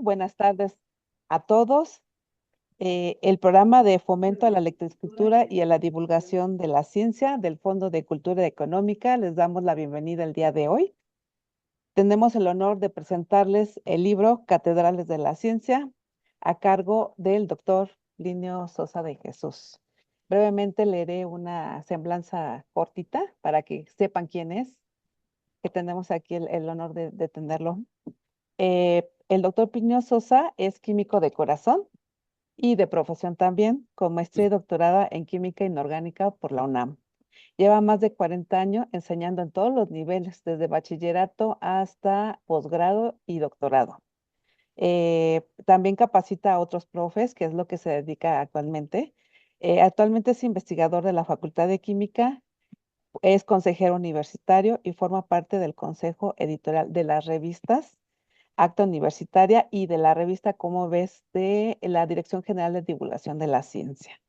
Buenas tardes a todos. El programa de fomento a la lectoescritura y a la divulgación de la ciencia del Fondo de Cultura Económica, les damos la bienvenida el día de hoy. Tenemos el honor de presentarles el libro Catedrales de la Ciencia a cargo del doctor Plinio Sosa de Jesús. Brevemente leeré una semblanza cortita para que sepan quién es, que tenemos aquí el honor de tenerlo. El doctor Plinio Sosa es químico de corazón y de profesión también, con maestría y doctorada en química inorgánica por la UNAM. Lleva más de 40 años enseñando en todos los niveles, desde bachillerato hasta posgrado y doctorado. También capacita a otros profes, que es lo que se dedica actualmente. Actualmente es investigador de la Facultad de Química, es consejero universitario y forma parte del consejo editorial de las revistas Acta Universitaria y de la revista Cómo Ves de la Dirección General de Divulgación de la Ciencia.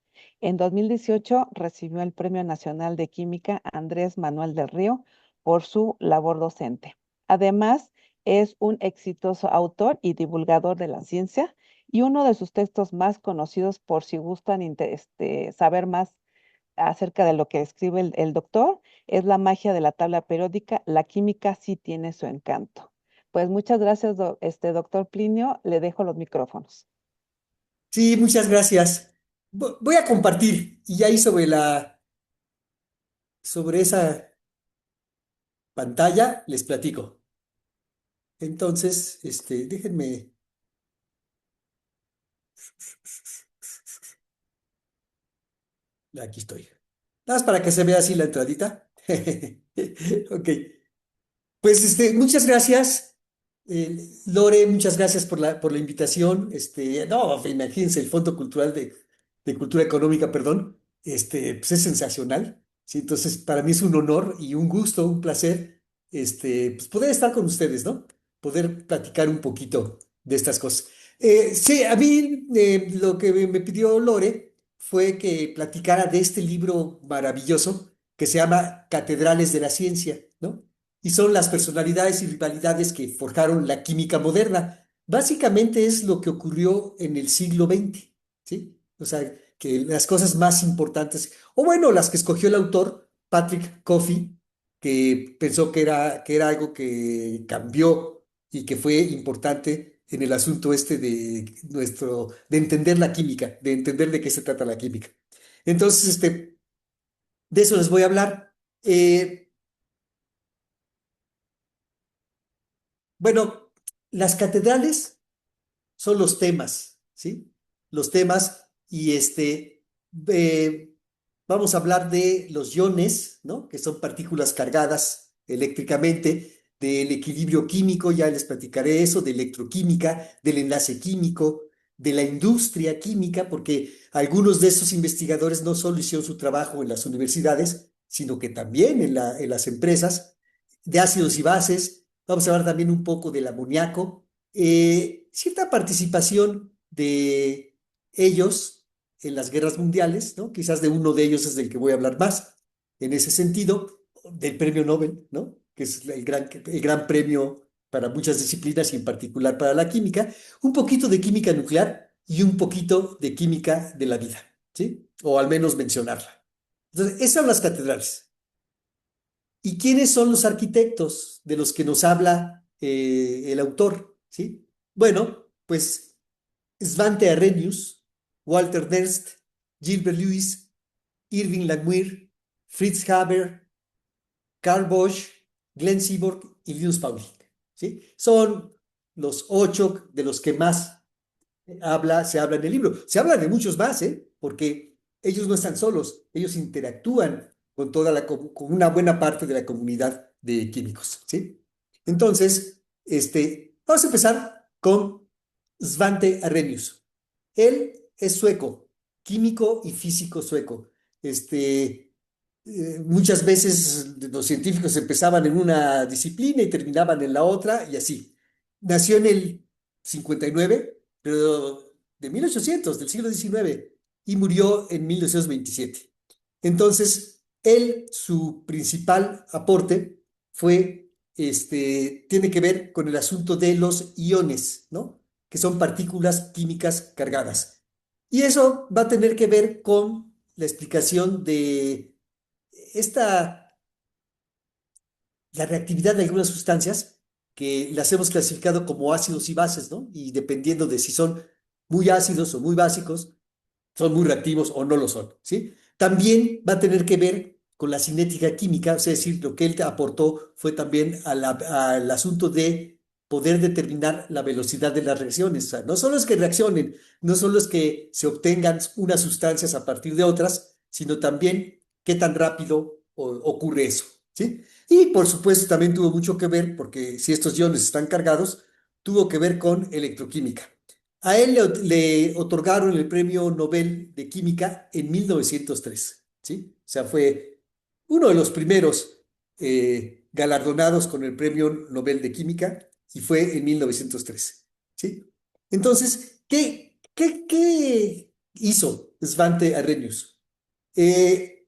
En 2018 recibió el Premio Nacional de Química Andrés Manuel del Río por su labor docente. Además, es un exitoso autor y divulgador de la ciencia y uno de sus textos más conocidos, por si gustan saber más acerca de lo que escribe el doctor, es La magia de la tabla periódica. La química sí tiene su encanto. Pues muchas gracias, doctor Plinio. Le dejo los micrófonos. Sí, muchas gracias. Voy a compartir y ahí sobre esa pantalla les platico. Entonces, déjenme. Aquí estoy. Nada más para que se vea así la entradita. Ok. Pues muchas gracias, Lore, muchas gracias por la invitación. No, imagínense, el Fondo Cultural de Cultura Económica, perdón, pues es sensacional. Sí, entonces, para mí es un honor y un gusto, un placer, pues poder estar con ustedes, ¿no? Poder platicar un poquito de estas cosas. Sí, a mí lo que me pidió Lore fue que platicara de este libro maravilloso que se llama Catedrales de la Ciencia, ¿no? Y son las personalidades y rivalidades que forjaron la química moderna. Básicamente es lo que ocurrió en el siglo XX, ¿sí? O sea, que las cosas más importantes, o bueno, las que escogió el autor, Patrick Coffey, que pensó que era algo que cambió y que fue importante en el asunto de entender la química, de entender de qué se trata la química. Entonces, de eso les voy a hablar. Bueno, las catedrales son los temas, ¿sí? Los temas y eh, vamos a hablar de los iones, ¿no? Que son partículas cargadas eléctricamente, del equilibrio químico, ya les platicaré eso, de electroquímica, del enlace químico, de la industria química, porque algunos de estos investigadores no solo hicieron su trabajo en las universidades, sino que también en las empresas, de ácidos y bases. Vamos a hablar también un poco del amoníaco, cierta participación de ellos en las guerras mundiales, ¿no? Quizás de uno de ellos es del que voy a hablar más, en ese sentido, del premio Nobel, ¿no? Que es el gran premio para muchas disciplinas y en particular para la química, un poquito de química nuclear y un poquito de química de la vida, ¿sí? O al menos mencionarla. Entonces, esas son las catedrales. ¿Y quiénes son los arquitectos de los que nos habla el autor? ¿Sí? Bueno, pues Svante Arrhenius, Walter Nernst, Gilbert Lewis, Irving Langmuir, Fritz Haber, Karl Bosch, Glenn Seaborg y Linus Pauling. ¿Sí? Son los 8 de los que más se habla en el libro. Se habla de muchos más, ¿eh? Porque ellos no están solos, ellos interactúan con con una buena parte de la comunidad de químicos, ¿sí? Entonces, vamos a empezar con Svante Arrhenius. Él es sueco, químico y físico sueco. Muchas veces los científicos empezaban en una disciplina y terminaban en la otra y así. Nació en el 59, pero de 1800, del siglo XIX, y murió en 1927. Entonces, su principal aporte tiene que ver con el asunto de los iones, ¿no? que son partículas químicas cargadas. Y eso va a tener que ver con la explicación de esta, la reactividad de algunas sustancias que las hemos clasificado como ácidos y bases, ¿no? Y dependiendo de si son muy ácidos o muy básicos, son muy reactivos o no lo son, ¿sí? También va a tener que ver con la cinética química, es decir, lo que él aportó fue también al asunto de poder determinar la velocidad de las reacciones. O sea, no solo es que reaccionen, no solo es que se obtengan unas sustancias a partir de otras, sino también qué tan rápido ocurre eso, ¿sí? Y por supuesto también tuvo mucho que ver, porque si estos iones están cargados, tuvo que ver con electroquímica. A él le otorgaron el Premio Nobel de Química en 1903, ¿sí? O sea, fue uno de los primeros galardonados con el Premio Nobel de Química y fue en 1903, ¿sí? Entonces, ¿qué hizo Svante Arrhenius? Eh,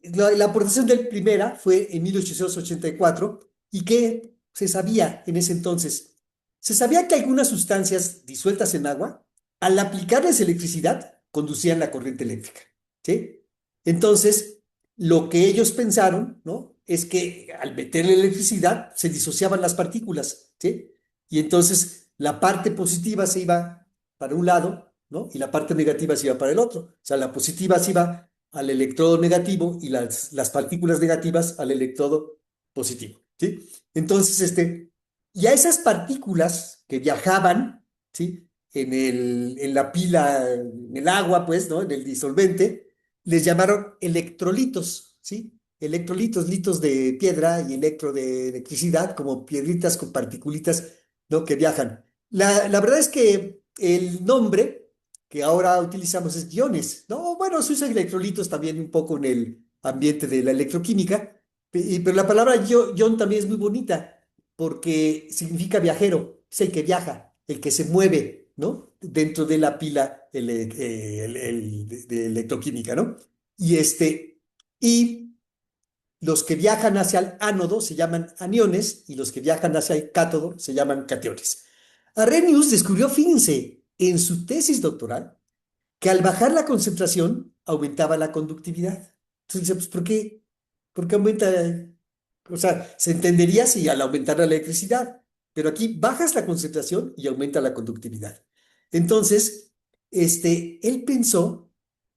la aportación del primera fue en 1884 y ¿qué se sabía en ese entonces? Se sabía que algunas sustancias disueltas en agua, al aplicarles electricidad, conducían la corriente eléctrica, ¿sí? Entonces, lo que ellos pensaron, ¿no? Es que al meterle electricidad se disociaban las partículas, ¿sí? Y entonces la parte positiva se iba para un lado, ¿no? Y la parte negativa se iba para el otro. O sea, la positiva se iba al electrodo negativo y las partículas negativas al electrodo positivo, ¿sí? Entonces, y a esas partículas que viajaban, ¿sí? En la pila, en el agua, pues, ¿no? En el disolvente, les llamaron electrolitos, ¿sí? Electrolitos, litos de piedra y electro de electricidad, como piedritas con particulitas, ¿no? Que viajan. La verdad es que el nombre que ahora utilizamos es iones, ¿no? Bueno, se usa electrolitos también un poco en el ambiente de la electroquímica, pero la palabra ion también es muy bonita porque significa viajero, es el que viaja, el que se mueve, ¿no? Dentro de la pila de electroquímica, ¿no? Y y los que viajan hacia el ánodo se llaman aniones y los que viajan hacia el cátodo se llaman cationes. Arrhenius descubrió, fíjense, en su tesis doctoral, que al bajar la concentración aumentaba la conductividad. Entonces dice, pues ¿por qué? ¿Por qué aumenta? O sea, se entendería si al aumentar la electricidad, pero aquí bajas la concentración y aumenta la conductividad. Entonces, él pensó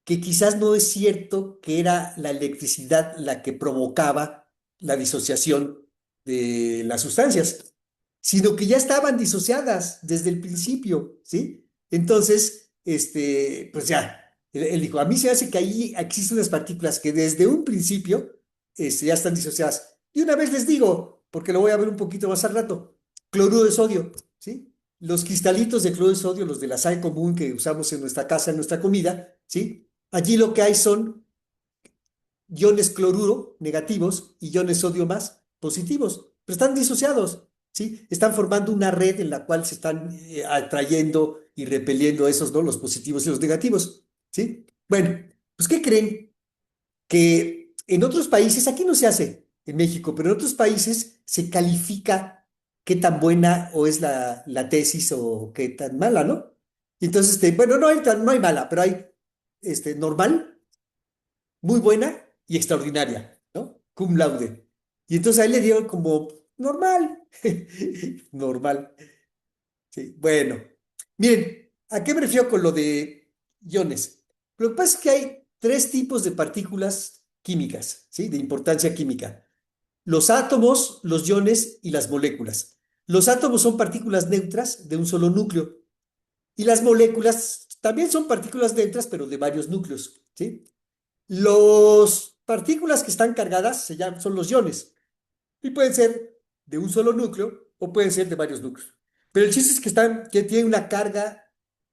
que quizás no es cierto que era la electricidad la que provocaba la disociación de las sustancias, sino que ya estaban disociadas desde el principio, ¿sí? Entonces, pues ya, él dijo, a mí se hace que ahí existen unas partículas que desde un principio, ya están disociadas. Y una vez les digo, porque lo voy a ver un poquito más al rato, cloruro de sodio, ¿sí? Los cristalitos de cloruro de sodio, los de la sal común que usamos en nuestra casa, en nuestra comida, ¿sí? Allí lo que hay son iones cloruro negativos y iones sodio más positivos, pero están disociados, ¿sí? Están formando una red en la cual se están atrayendo y repeliendo esos, ¿no? Los positivos y los negativos, ¿sí? Bueno, pues ¿qué creen? Que en otros países, aquí no se hace en México, pero en otros países se califica qué tan buena o es la tesis o qué tan mala, ¿no? Entonces, bueno, no hay mala, pero hay normal, muy buena y extraordinaria, ¿no? Cum laude. Y entonces a él le dieron como normal, normal. Sí, bueno. Miren, ¿a qué me refiero con lo de iones? Lo que pasa es que hay tres tipos de partículas químicas, ¿sí? De importancia química. Los átomos, los iones y las moléculas. Los átomos son partículas neutras de un solo núcleo y las moléculas también son partículas neutras, pero de varios núcleos, ¿sí? Las partículas que están cargadas son los iones y pueden ser de un solo núcleo o pueden ser de varios núcleos. Pero el chiste es que tienen una carga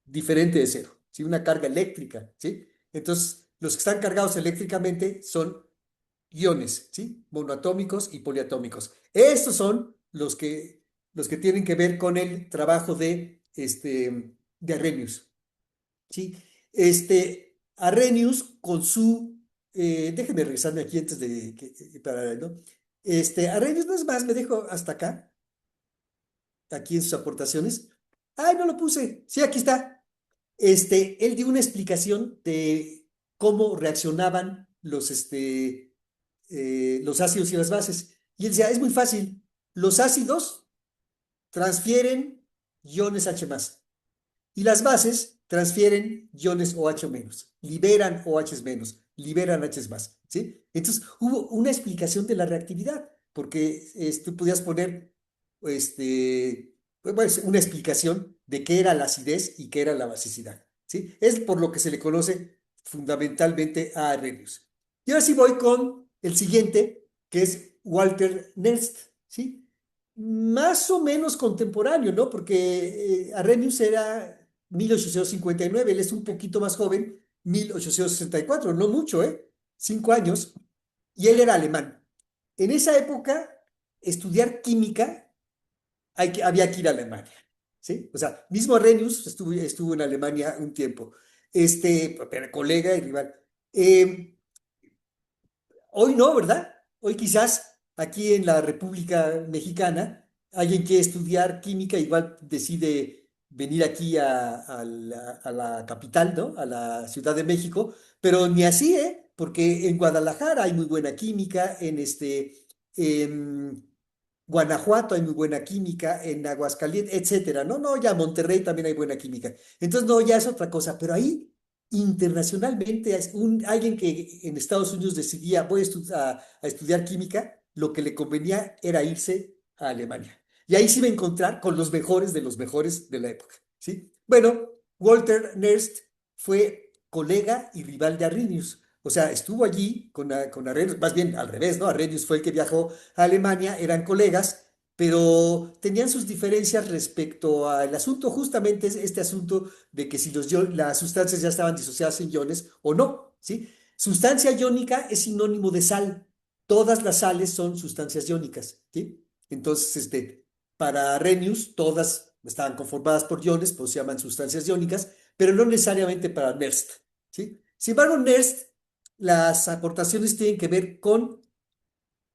diferente de cero, ¿sí? Una carga eléctrica, ¿sí? Entonces, los que están cargados eléctricamente son iones, ¿sí? Monoatómicos y poliatómicos. Estos son los que tienen que ver con el trabajo de Arrhenius. ¿Sí? Arrhenius con déjenme regresarme aquí antes de ¿no? Arrhenius no es más, me dejo hasta acá, aquí en sus aportaciones. Ay, no lo puse. Sí, aquí está. Él dio una explicación de cómo reaccionaban los ácidos y las bases. Y él decía, es muy fácil. Los ácidos transfieren iones H+. Y las bases transfieren iones OH menos, liberan OH menos, liberan H más, ¿sí? Entonces hubo una explicación de la reactividad, porque tú podías poner pues, una explicación de qué era la acidez y qué era la basicidad, ¿sí? Es por lo que se le conoce fundamentalmente a Arrhenius. Y ahora sí voy con el siguiente, que es Walter Nernst, ¿sí? Más o menos contemporáneo, ¿no? Porque Arrhenius era 1859, él es un poquito más joven, 1864, no mucho, ¿eh? 5 años, y él era alemán. En esa época, estudiar química había que ir a Alemania, ¿sí? O sea, mismo Arrhenius estuvo en Alemania un tiempo, era colega y rival. Eh, Hoy no, ¿verdad? Hoy quizás aquí en la República Mexicana, alguien quiere estudiar química, igual decide venir aquí a la capital, ¿no? A la Ciudad de México, pero ni así, ¿eh? Porque en Guadalajara hay muy buena química, en Guanajuato hay muy buena química, en Aguascalientes, etcétera, ¿no? No, ya en Monterrey también hay buena química. Entonces, no, ya es otra cosa, pero ahí internacionalmente, alguien que en Estados Unidos decidía, voy a estudiar química, lo que le convenía era irse a Alemania. Y ahí se iba a encontrar con los mejores de la época, ¿sí? Bueno, Walter Nernst fue colega y rival de Arrhenius. O sea, estuvo allí con Arrhenius, más bien al revés, ¿no? Arrhenius fue el que viajó a Alemania, eran colegas, pero tenían sus diferencias respecto al asunto, justamente este asunto de que si las sustancias ya estaban disociadas en iones o no, ¿sí? Sustancia iónica es sinónimo de sal. Todas las sales son sustancias iónicas, ¿sí? Entonces, para Arrhenius, todas estaban conformadas por iones, pues se llaman sustancias iónicas, pero no necesariamente para Nernst, ¿sí? Sin embargo, Nernst, las aportaciones tienen que ver con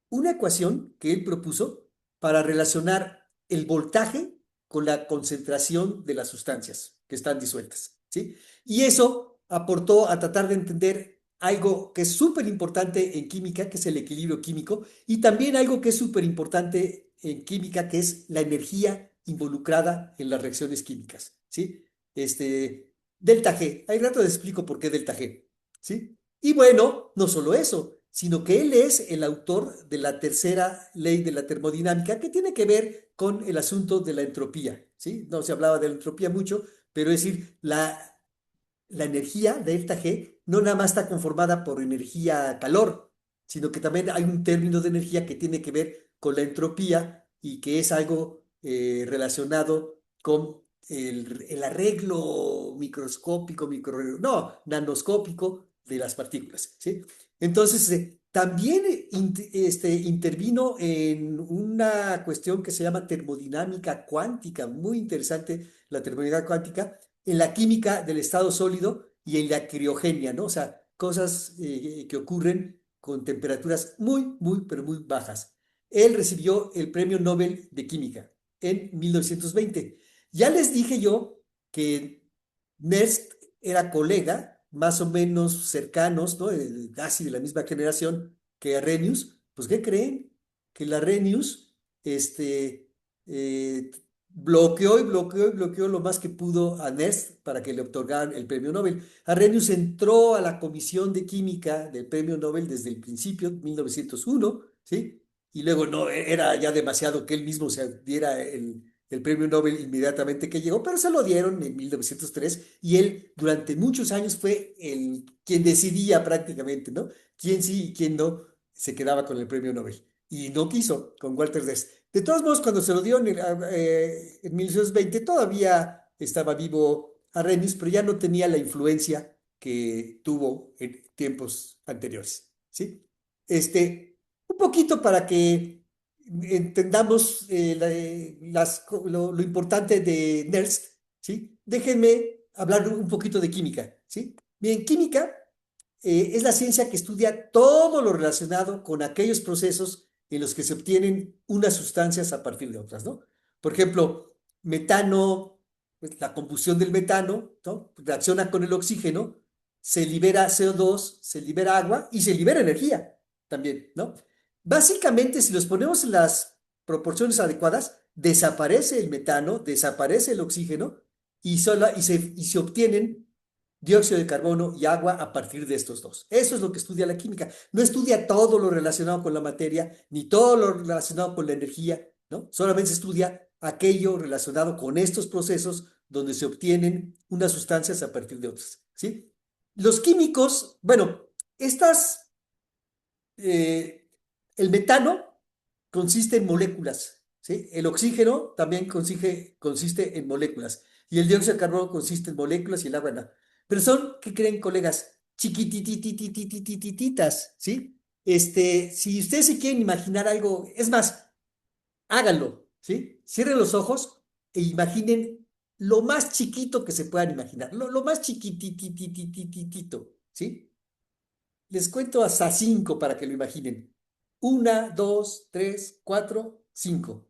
una ecuación que él propuso para relacionar el voltaje con la concentración de las sustancias que están disueltas, ¿sí? Y eso aportó a tratar de entender algo que es súper importante en química, que es el equilibrio químico, y también algo que es súper importante en química, que es la energía involucrada en las reacciones químicas, ¿sí? Delta G. Ahí rato les explico por qué delta G, ¿sí? Y bueno, no solo eso, sino que él es el autor de la tercera ley de la termodinámica, que tiene que ver con el asunto de la entropía, ¿sí? No se hablaba de la entropía mucho, pero es decir, la energía delta G no nada más está conformada por energía calor, sino que también hay un término de energía que tiene que ver con la entropía y que es algo relacionado con el arreglo microscópico, no, nanoscópico de las partículas, ¿sí? Entonces, también intervino en una cuestión que se llama termodinámica cuántica, muy interesante la termodinámica cuántica, en la química del estado sólido y en la criogenia, ¿no? O sea, cosas que ocurren con temperaturas muy, muy, pero muy bajas. Él recibió el Premio Nobel de Química en 1920. Ya les dije yo que Nernst era colega, más o menos cercanos, ¿no? Casi de la misma generación que Arrhenius. Pues, ¿qué creen? Que la Arrhenius, eh, bloqueó y bloqueó y bloqueó lo más que pudo a Nernst para que le otorgaran el premio Nobel. Arrhenius entró a la Comisión de Química del premio Nobel desde el principio, 1901, ¿sí? Y luego no, era ya demasiado que él mismo se diera el premio Nobel inmediatamente que llegó, pero se lo dieron en 1903 y él durante muchos años fue quien decidía prácticamente, ¿no? Quién sí y quién no se quedaba con el premio Nobel. Y no quiso con Walter Nernst. De todos modos, cuando se lo dio en 1920, todavía estaba vivo Arrhenius, pero ya no tenía la influencia que tuvo en tiempos anteriores, ¿sí? Un poquito para que entendamos lo importante de Nernst, ¿sí? Déjenme hablar un poquito de química, ¿sí? Bien, química es la ciencia que estudia todo lo relacionado con aquellos procesos en los que se obtienen unas sustancias a partir de otras, ¿no? Por ejemplo, metano, pues, la combustión del metano, ¿no? Reacciona con el oxígeno, se libera CO2, se libera agua y se libera energía también, ¿no? Básicamente, si los ponemos en las proporciones adecuadas, desaparece el metano, desaparece el oxígeno y se obtienen dióxido de carbono y agua a partir de estos dos. Eso es lo que estudia la química. No estudia todo lo relacionado con la materia, ni todo lo relacionado con la energía, ¿no? Solamente se estudia aquello relacionado con estos procesos donde se obtienen unas sustancias a partir de otras, ¿sí? Los químicos, bueno, estas, eh, el metano consiste en moléculas, ¿sí? El oxígeno también consiste en moléculas y el dióxido de carbono consiste en moléculas y el agua no. Pero son, ¿qué creen, colegas? Chiquititititititititas, ¿sí? Si ustedes se quieren imaginar algo, es más, háganlo, ¿sí? Cierren los ojos e imaginen lo más chiquito que se puedan imaginar, lo más chiquititititititito, ¿sí? Les cuento hasta cinco para que lo imaginen. Una, dos, tres, cuatro, cinco.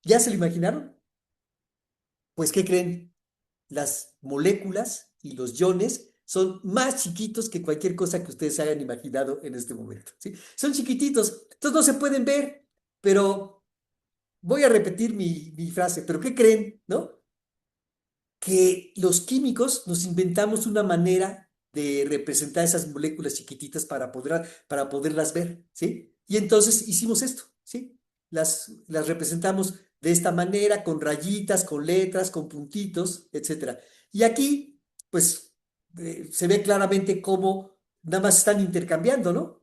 ¿Ya se lo imaginaron? Pues, ¿qué creen? Las moléculas y los iones son más chiquitos que cualquier cosa que ustedes hayan imaginado en este momento, ¿sí? Son chiquititos, entonces no se pueden ver, pero voy a repetir mi frase, pero ¿qué creen? ¿No? Que los químicos nos inventamos una manera de representar esas moléculas chiquititas para poderlas ver, ¿sí? Y entonces hicimos esto, ¿sí? Las representamos de esta manera, con rayitas, con letras, con puntitos, etcétera. Y aquí, pues, se ve claramente cómo nada más están intercambiando, ¿no?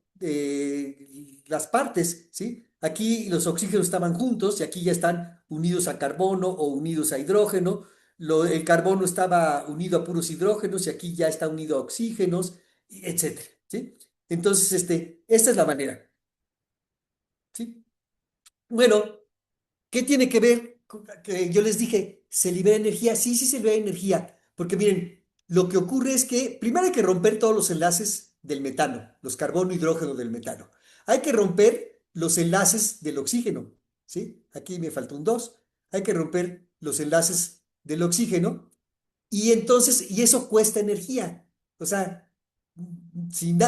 Las partes, ¿sí? Aquí los oxígenos estaban juntos y aquí ya están unidos a carbono o unidos a hidrógeno. El carbono estaba unido a puros hidrógenos y aquí ya está unido a oxígenos, etcétera, ¿sí? Entonces, esta es la manera, ¿sí? Bueno, ¿qué tiene que ver? Que yo les dije, ¿se libera energía? Sí, sí se libera energía, porque miren, lo que ocurre es que primero hay que romper todos los enlaces del metano, los carbono hidrógeno del metano. Hay que romper los enlaces del oxígeno, ¿sí? Aquí me falta un 2. Hay que romper los enlaces del oxígeno y entonces, y eso cuesta energía. O sea, si no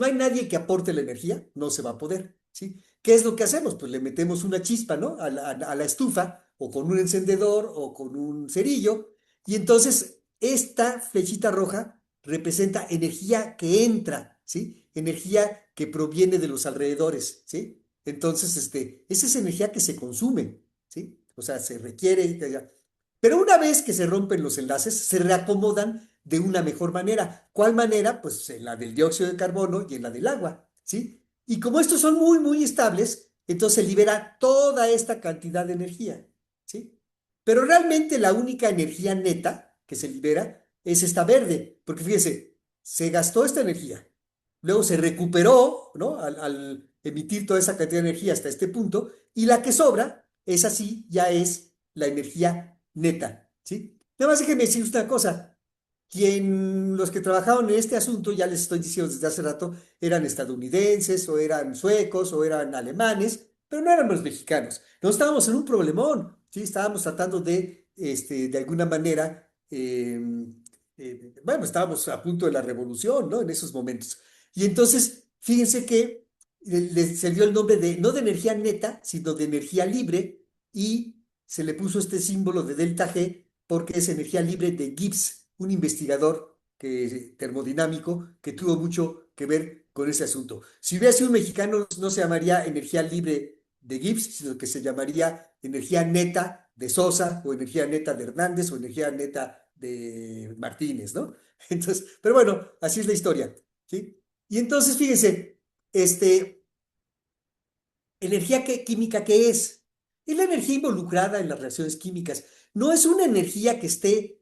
hay nadie que aporte la energía, no se va a poder, ¿sí? ¿Qué es lo que hacemos? Pues le metemos una chispa, ¿no? A la estufa, o con un encendedor, o con un cerillo, y entonces esta flechita roja representa energía que entra, ¿sí? Energía que proviene de los alrededores, ¿sí? Entonces, esa es energía que se consume, ¿sí? O sea, se requiere. Pero una vez que se rompen los enlaces, se reacomodan de una mejor manera. ¿Cuál manera? Pues en la del dióxido de carbono y en la del agua, ¿sí? Y como estos son muy, muy estables, entonces se libera toda esta cantidad de energía, ¿sí? Pero realmente la única energía neta que se libera es esta verde, porque fíjense, se gastó esta energía, luego se recuperó, ¿no? Al emitir toda esa cantidad de energía hasta este punto, y la que sobra, es así, ya es la energía neta, ¿sí? Nada más déjenme decir una cosa. Los que trabajaban en este asunto, ya les estoy diciendo desde hace rato, eran estadounidenses, o eran suecos, o eran alemanes, pero no éramos mexicanos. No estábamos en un problemón, ¿sí? Estábamos tratando de alguna manera, bueno, estábamos a punto de la revolución, ¿no? En esos momentos. Y entonces, fíjense que se dio el nombre no de energía neta, sino de energía libre, y se le puso este símbolo de delta G porque es energía libre de Gibbs, un investigador termodinámico que tuvo mucho que ver con ese asunto. Si hubiera sido un mexicano, no se llamaría energía libre de Gibbs, sino que se llamaría energía neta de Sosa, o energía neta de Hernández, o energía neta de Martínez, ¿no? Entonces, pero bueno, así es la historia, ¿sí? Y entonces, fíjense, energía química, ¿qué es? Es la energía involucrada en las reacciones químicas. No es una energía que esté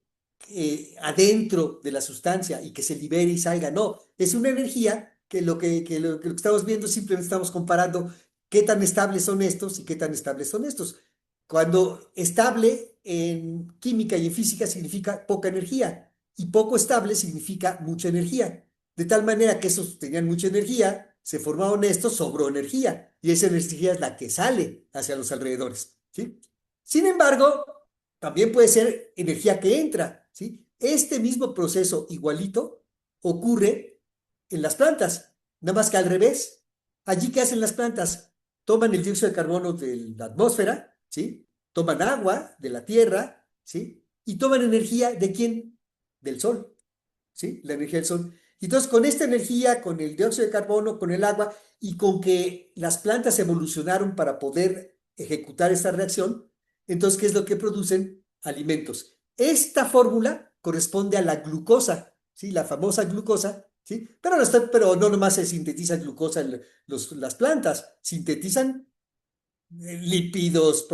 adentro de la sustancia y que se libere y salga, no. Es una energía que lo que estamos viendo, simplemente estamos comparando qué tan estables son estos y qué tan estables son estos. Cuando estable en química y en física significa poca energía, y poco estable significa mucha energía. De tal manera que esos tenían mucha energía, se formaron estos, sobró energía, y esa energía es la que sale hacia los alrededores, ¿sí? Sin embargo, también puede ser energía que entra, ¿sí? Este mismo proceso igualito ocurre en las plantas, nada más que al revés. Allí, ¿qué hacen las plantas? Toman el dióxido de carbono de la atmósfera, ¿sí? Toman agua de la tierra, ¿sí? Y toman energía ¿de quién? Del sol, ¿sí? La energía del sol. Y entonces, con esta energía, con el dióxido de carbono, con el agua, y con que las plantas evolucionaron para poder ejecutar esta reacción, entonces, ¿qué es lo que producen? Alimentos. Esta fórmula corresponde a la glucosa, ¿sí? La famosa glucosa, ¿sí? Pero no nomás se sintetiza glucosa en las plantas, sintetizan lípidos,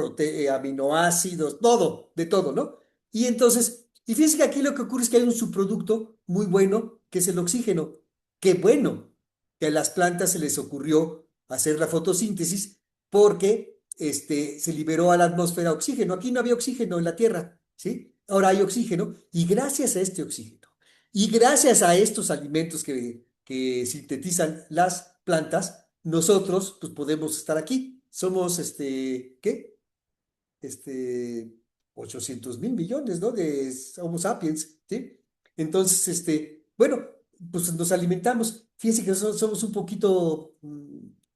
aminoácidos, todo, de todo, ¿no? Y entonces, y fíjense que aquí lo que ocurre es que hay un subproducto muy bueno, que es el oxígeno. Qué bueno que a las plantas se les ocurrió hacer la fotosíntesis porque se liberó a la atmósfera oxígeno. Aquí no había oxígeno en la Tierra, ¿sí? Ahora hay oxígeno y gracias a este oxígeno y gracias a estos alimentos que sintetizan las plantas, nosotros pues podemos estar aquí. Somos, ¿qué? Este, 800.000 millones, ¿no? De Homo sapiens, ¿sí? Entonces, bueno, pues nos alimentamos. Fíjense que somos un poquito,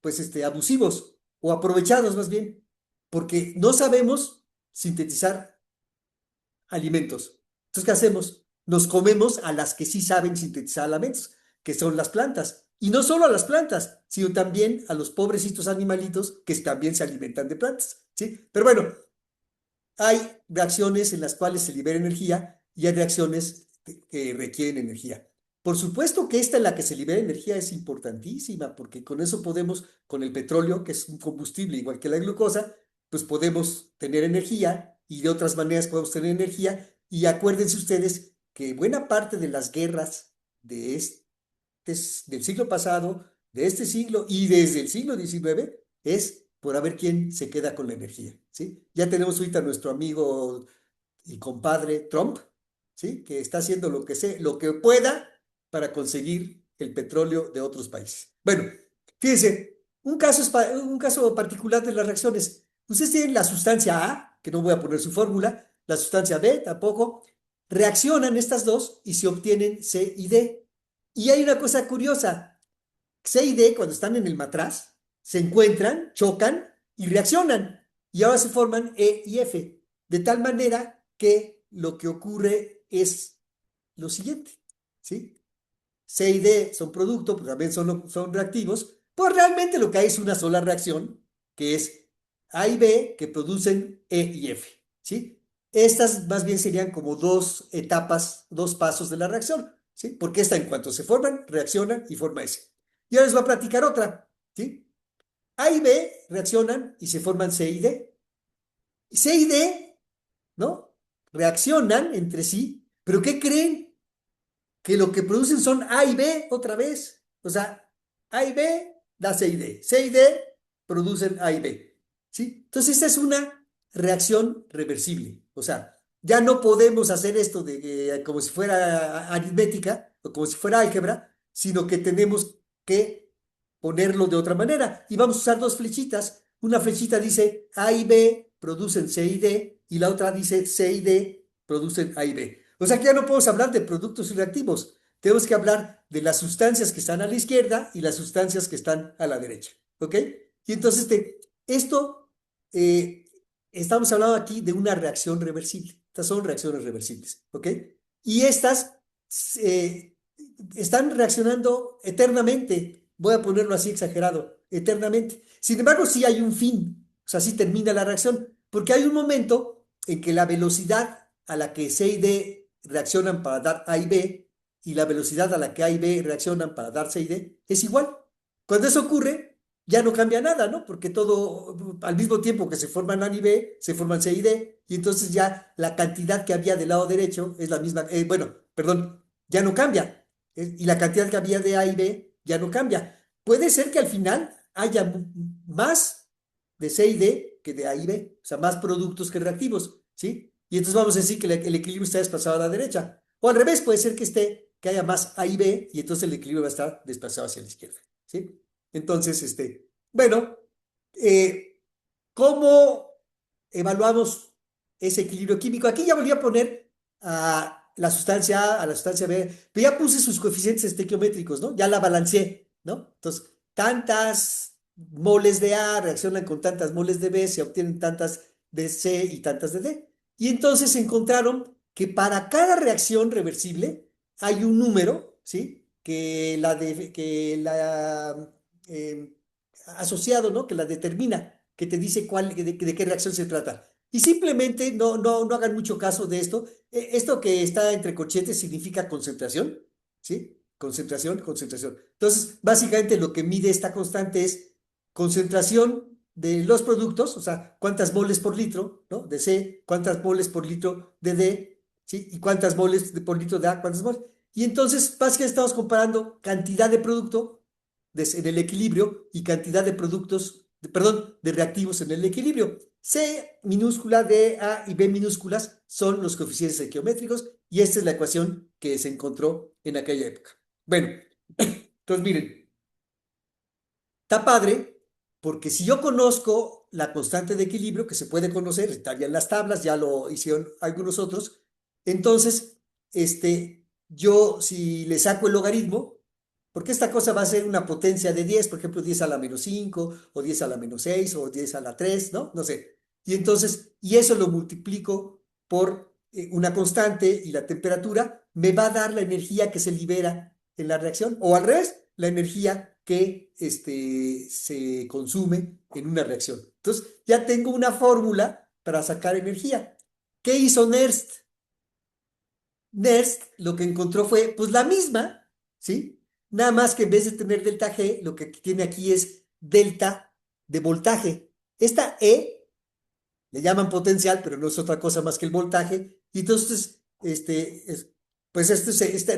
pues, abusivos o aprovechados más bien, porque no sabemos sintetizar alimentos. Entonces, ¿qué hacemos? Nos comemos a las que sí saben sintetizar alimentos, que son las plantas. Y no solo a las plantas, sino también a los pobrecitos animalitos que también se alimentan de plantas, ¿sí? Pero bueno, hay reacciones en las cuales se libera energía y hay reacciones que requieren energía. Por supuesto que esta en la que se libera energía es importantísima, porque con eso podemos, con el petróleo, que es un combustible igual que la glucosa, pues podemos tener energía y de otras maneras podemos tener energía. Y acuérdense ustedes que buena parte de las guerras de del siglo pasado, de este siglo y desde el siglo XIX es por a ver quién se queda con la energía, ¿sí? Ya tenemos ahorita a nuestro amigo y compadre Trump, ¿sí? Que está haciendo lo que pueda para conseguir el petróleo de otros países. Bueno, fíjense, un caso particular de las reacciones. Ustedes tienen la sustancia A, que no voy a poner su fórmula, la sustancia B tampoco. Reaccionan estas dos y se obtienen C y D. Y hay una cosa curiosa. C y D, cuando están en el matraz, se encuentran, chocan y reaccionan. Y ahora se forman E y F. De tal manera que lo que ocurre es lo siguiente, ¿sí? C y D son producto, pues también son reactivos, pues realmente lo que hay es una sola reacción, que es A y B, que producen E y F, ¿sí? Estas más bien serían como dos etapas, dos pasos de la reacción, ¿sí? Porque esta en cuanto se forman, reaccionan y forma S. Y ahora les voy a platicar otra, ¿sí? A y B reaccionan y se forman C y D. C y D, ¿no? Reaccionan entre sí, pero ¿qué creen? Que lo que producen son A y B otra vez. O sea, A y B da C y D. C y D producen A y B. ¿Sí? Entonces, esta es una reacción reversible. O sea, ya no podemos hacer esto como si fuera aritmética o como si fuera álgebra, sino que tenemos que ponerlo de otra manera. Y vamos a usar dos flechitas. Una flechita dice A y B producen C y D y la otra dice C y D producen A y B. O sea que ya no podemos hablar de productos reactivos. Tenemos que hablar de las sustancias que están a la izquierda y las sustancias que están a la derecha. ¿Ok? Y entonces esto, eh, estamos hablando aquí de una reacción reversible. Estas son reacciones reversibles. ¿Ok? Y estas eh, están reaccionando eternamente. Voy a ponerlo así exagerado, eternamente. Sin embargo, sí hay un fin. O sea, sí termina la reacción. Porque hay un momento en que la velocidad a la que C y D reaccionan para dar A y B y la velocidad a la que A y B reaccionan para dar C y D es igual. Cuando eso ocurre, ya no cambia nada, ¿no? Porque todo, al mismo tiempo que se forman A y B, se forman C y D, y entonces ya la cantidad que había del lado derecho es la misma, bueno, perdón, ya no cambia, y la cantidad que había de A y B ya no cambia. Puede ser que al final haya más de C y D que de A y B, o sea, más productos que reactivos, ¿sí? Y entonces vamos a decir que el equilibrio está desplazado a la derecha. O al revés, puede ser que haya más A y B y entonces el equilibrio va a estar desplazado hacia la izquierda, ¿sí? Entonces, bueno, eh, ¿cómo evaluamos ese equilibrio químico. Aquí ya volví a poner a la sustancia A, a la sustancia B, pero ya puse sus coeficientes estequiométricos, ¿no? Ya la balanceé, ¿no? Entonces, tantas moles de A reaccionan con tantas moles de B, se obtienen tantas de C y tantas de D. Y entonces encontraron que para cada reacción reversible hay un número, ¿sí? Eh, asociado, ¿no? Que la determina, que te dice de qué reacción se trata. Y simplemente no hagan mucho caso de esto. Esto que está entre corchetes significa concentración, ¿sí? Concentración, concentración. Entonces, básicamente lo que mide esta constante es concentración de los productos, o sea, cuántas moles por litro, ¿no? De C, cuántas moles por litro de D, ¿sí? Y cuántas moles por litro de A, cuántas moles. Y entonces, básicamente estamos comparando cantidad de producto en el equilibrio y cantidad de productos, perdón, de reactivos en el equilibrio. C minúscula, D, A y B minúsculas son los coeficientes estequiométricos y esta es la ecuación que se encontró en aquella época. Bueno, entonces miren, está padre porque si yo conozco la constante de equilibrio, que se puede conocer, está ya en las tablas, ya lo hicieron algunos otros, entonces, yo si le saco el logaritmo, porque esta cosa va a ser una potencia de 10, por ejemplo, 10 a la menos 5, o 10 a la menos 6, o 10 a la 3, ¿no? No sé. Y entonces, y eso lo multiplico por una constante y la temperatura, me va a dar la energía que se libera en la reacción, o al revés, la energía que se consume en una reacción. Entonces, ya tengo una fórmula para sacar energía. ¿Qué hizo Nernst? Nernst lo que encontró fue, pues la misma, ¿sí? Nada más que en vez de tener delta G, lo que tiene aquí es delta de voltaje. Esta E le llaman potencial, pero no es otra cosa más que el voltaje. Y entonces, pues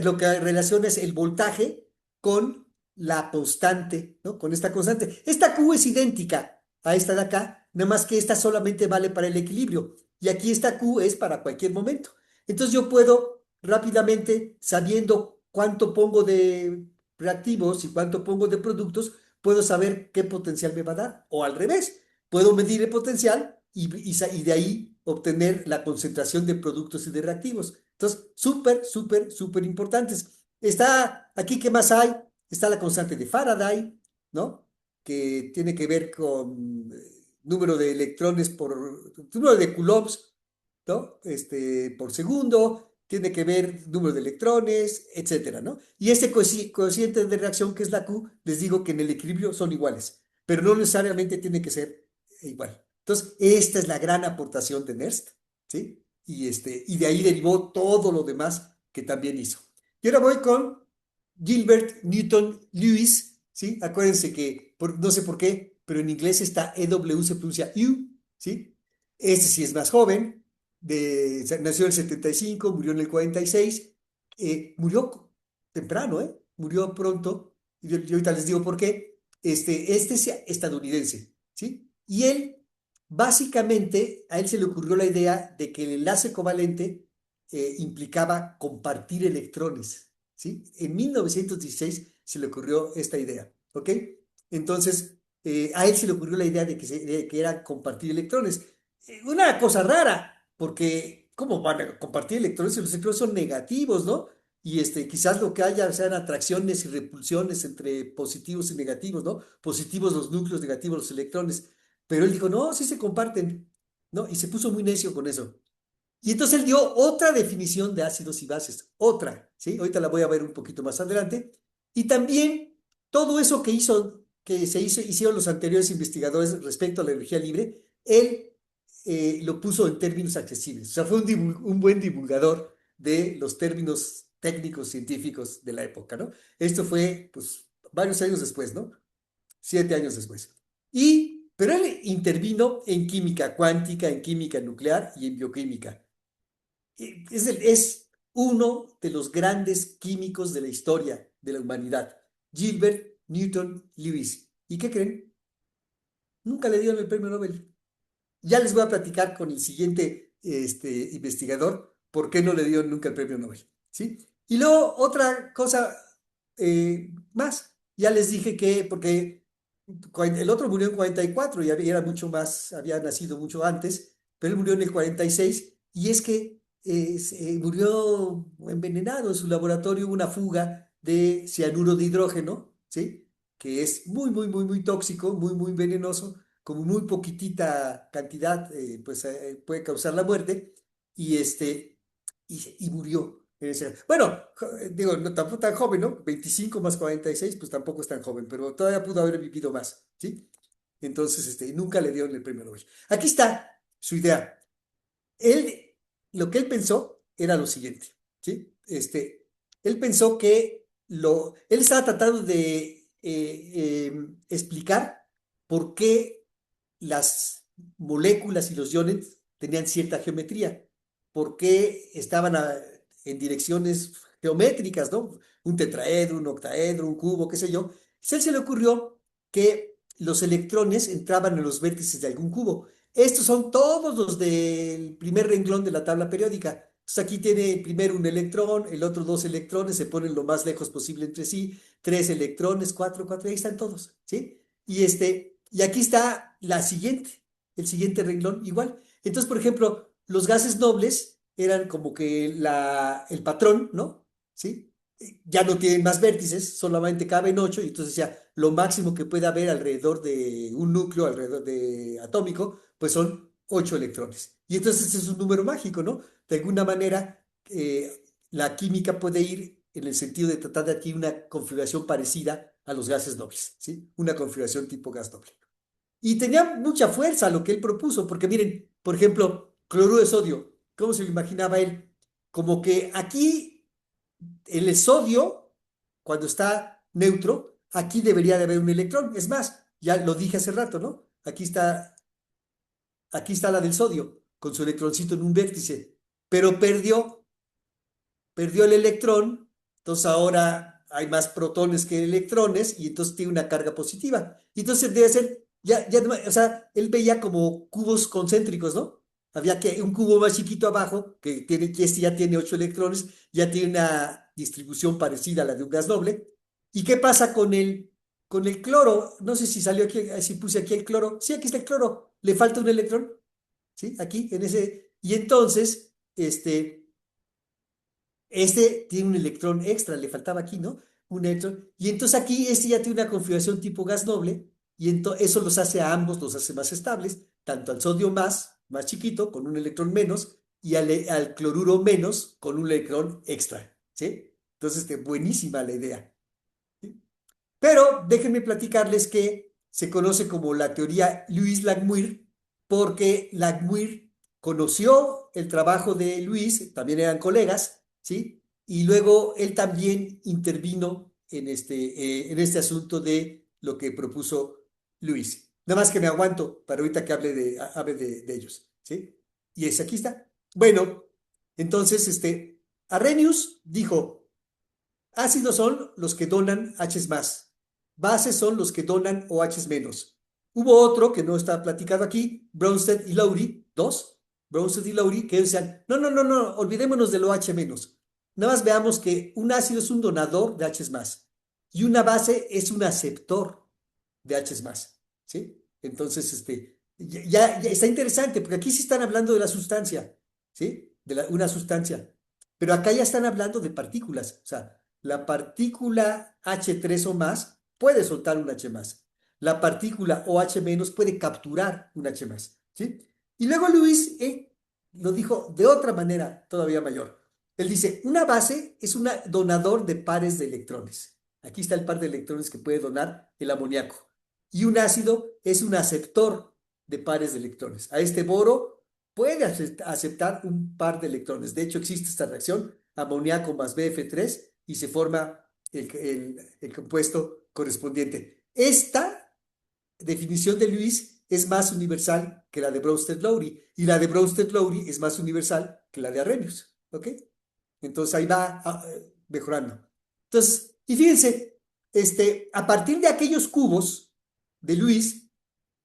lo que relaciona es el voltaje con la constante, ¿no? Con esta constante. Esta Q es idéntica a esta de acá, nada más que esta solamente vale para el equilibrio. Y aquí esta Q es para cualquier momento. Entonces yo puedo rápidamente, sabiendo cuánto pongo de reactivos y cuánto pongo de productos, puedo saber qué potencial me va a dar. O al revés, puedo medir el potencial y de ahí obtener la concentración de productos y de reactivos. Entonces, súper, súper, súper importantes. Está aquí, ¿qué más hay? Está la constante de Faraday, ¿no? Que tiene que ver con número de electrones número de coulombs, ¿no? Por segundo, tiene que ver número de electrones, etcétera, ¿no? Y este cociente de reacción, que es la Q, les digo que en el equilibrio son iguales, pero no necesariamente tiene que ser igual. Entonces, esta es la gran aportación de Nernst, ¿sí? Y de ahí derivó todo lo demás que también hizo. Y ahora voy con Gilbert Newton Lewis, ¿sí? Acuérdense que, no sé por qué, pero en inglés esta EW se pronuncia U, ¿sí? Este sí es más joven, nació en el 75, murió en el 46, murió temprano, ¿eh? Murió pronto, y yo ahorita les digo por qué. Este es estadounidense, ¿sí? Y él, básicamente, a él se le ocurrió la idea de que el enlace covalente implicaba compartir electrones, ¿sí? En 1916 se le ocurrió esta idea, ¿ok? Entonces, a él se le ocurrió la idea de que era compartir electrones. Una cosa rara, porque ¿cómo van a compartir electrones si los electrones son negativos, ¿no? Y quizás lo que haya sean atracciones y repulsiones entre positivos y negativos, ¿no? Positivos los núcleos, negativos los electrones. Pero él dijo, no, sí se comparten, ¿no? Y se puso muy necio con eso. Y entonces él dio otra definición de ácidos y bases, otra, ¿sí? Ahorita la voy a ver un poquito más adelante. Y también todo eso hicieron los anteriores investigadores respecto a la energía libre, él lo puso en términos accesibles. O sea, fue un buen divulgador de los términos técnicos científicos de la época, ¿no? Esto fue, pues, varios años después, ¿no? 7 años después. Pero él intervino en química cuántica, en química nuclear y en bioquímica. Es uno de los grandes químicos de la historia de la humanidad, Gilbert Newton Lewis. ¿Y qué creen? Nunca le dieron el premio Nobel. Ya les voy a platicar con el siguiente investigador por qué no le dieron nunca el premio Nobel, ¿sí? Y luego otra cosa más. Ya les dije que, porque el otro murió en 44 y era mucho más, había nacido mucho antes, pero él murió en el 46 y es que murió envenenado en su laboratorio, hubo una fuga de cianuro de hidrógeno, ¿sí? Que es muy, muy, muy, muy tóxico, muy, muy venenoso, como muy poquitita cantidad, pues puede causar la muerte, y, y murió. Bueno, digo, no, tampoco tan joven, ¿no? 25 más 46, pues tampoco es tan joven, pero todavía pudo haber vivido más, ¿sí? Entonces, nunca le dieron el premio Nobel. Aquí está su idea. Él, lo que él pensó era lo siguiente, ¿sí? Él pensó que él estaba tratando de explicar por qué las moléculas y los iones tenían cierta geometría, por qué estaban en direcciones geométricas, ¿no? Un tetraedro, un octaedro, un cubo, qué sé yo. A él se le ocurrió que los electrones entraban en los vértices de algún cubo. Estos son todos los del primer renglón de la tabla periódica. Entonces aquí tiene primero un electrón, el otro dos electrones, se ponen lo más lejos posible entre sí, tres electrones, cuatro, ahí están todos, ¿sí? Y aquí está el siguiente renglón igual. Entonces, por ejemplo, los gases nobles eran como que el patrón, ¿no? ¿Sí? Ya no tienen más vértices, solamente caben ocho, y entonces ya lo máximo que puede haber alrededor de un núcleo, alrededor de atómico, pues son ocho electrones. Y entonces es un número mágico, ¿no? De alguna manera, la química puede ir en el sentido de tratar de adquirir una configuración parecida a los gases nobles, ¿sí? Una configuración tipo gas noble. Y tenía mucha fuerza lo que él propuso, porque miren, por ejemplo, cloruro de sodio, ¿cómo se lo imaginaba él? Como que aquí el sodio, cuando está neutro, aquí debería de haber un electrón. Es más, ya lo dije hace rato, ¿no? Aquí está la del sodio, con su electroncito en un vértice, pero perdió el electrón, entonces ahora hay más protones que electrones y entonces tiene una carga positiva. Y entonces debe ser, o sea, él veía como cubos concéntricos, ¿no? Había que un cubo más chiquito abajo, que este ya tiene ocho electrones, ya tiene una distribución parecida a la de un gas noble. ¿Y qué pasa con el cloro? No sé si salió aquí, si puse aquí el cloro. Sí, aquí está el cloro. Le falta un electrón, ¿sí? Aquí, en ese. Y entonces, tiene un electrón extra, le faltaba aquí, ¿no? Un electrón. Y entonces aquí ya tiene una configuración tipo gas noble, y eso los hace a ambos, los hace más estables, tanto al sodio más chiquito, con un electrón menos, y al cloruro menos, con un electrón extra, ¿sí? Entonces, buenísima la idea. ¿Sí? Pero déjenme platicarles que se conoce como la teoría Louis-Langmuir, porque Langmuir conoció el trabajo de Luis, también eran colegas, ¿sí? Y luego él también intervino en este asunto de lo que propuso Luis. Nada más que me aguanto para ahorita que hable de ellos, ¿sí? Aquí está. Bueno, entonces, Arrhenius dijo, ácidos son los que donan H's más. Bases son los que donan OHs menos. Hubo otro que no está platicado aquí, Bronsted y Lowry, dos, Bronsted y Lowry, que decían, no, no, no, no, olvidémonos del OH menos. Nada más veamos que un ácido es un donador de H's más y una base es un aceptor de H's más, ¿sí? Entonces, ya está interesante, porque aquí sí están hablando de la sustancia, ¿sí? Una sustancia. Pero acá ya están hablando de partículas, o sea, la partícula H3 o más puede soltar un H más. La partícula OH menos puede capturar un H más, ¿sí? Y luego Luis lo dijo de otra manera todavía mayor. Él dice, una base es un donador de pares de electrones. Aquí está el par de electrones que puede donar el amoníaco. Y un ácido es un aceptor de pares de electrones. A este boro puede aceptar un par de electrones. De hecho, existe esta reacción, amoníaco más BF3, y se forma el compuesto correspondiente. Esta definición de Lewis es más universal que la de Bronsted-Lowry, y la de Bronsted-Lowry es más universal que la de Arrhenius. ¿Ok? Entonces ahí va mejorando. Entonces, y fíjense, a partir de aquellos cubos de Lewis,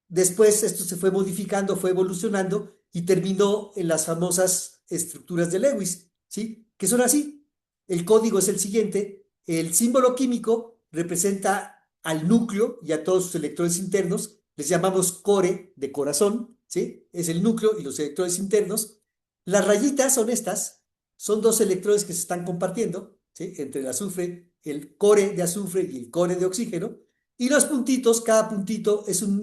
después esto se fue modificando, fue evolucionando y terminó en las famosas estructuras de Lewis, ¿sí? Que son así. El código es el siguiente. El símbolo químico representa al núcleo y a todos sus electrones internos. Les llamamos core de corazón. ¿sí? Es el núcleo y los electrones internos. Las rayitas son estas, son dos electrones que se están compartiendo, ¿sí? Entre el azufre, el core de azufre y el core de oxígeno. Y los puntitos, cada puntito es un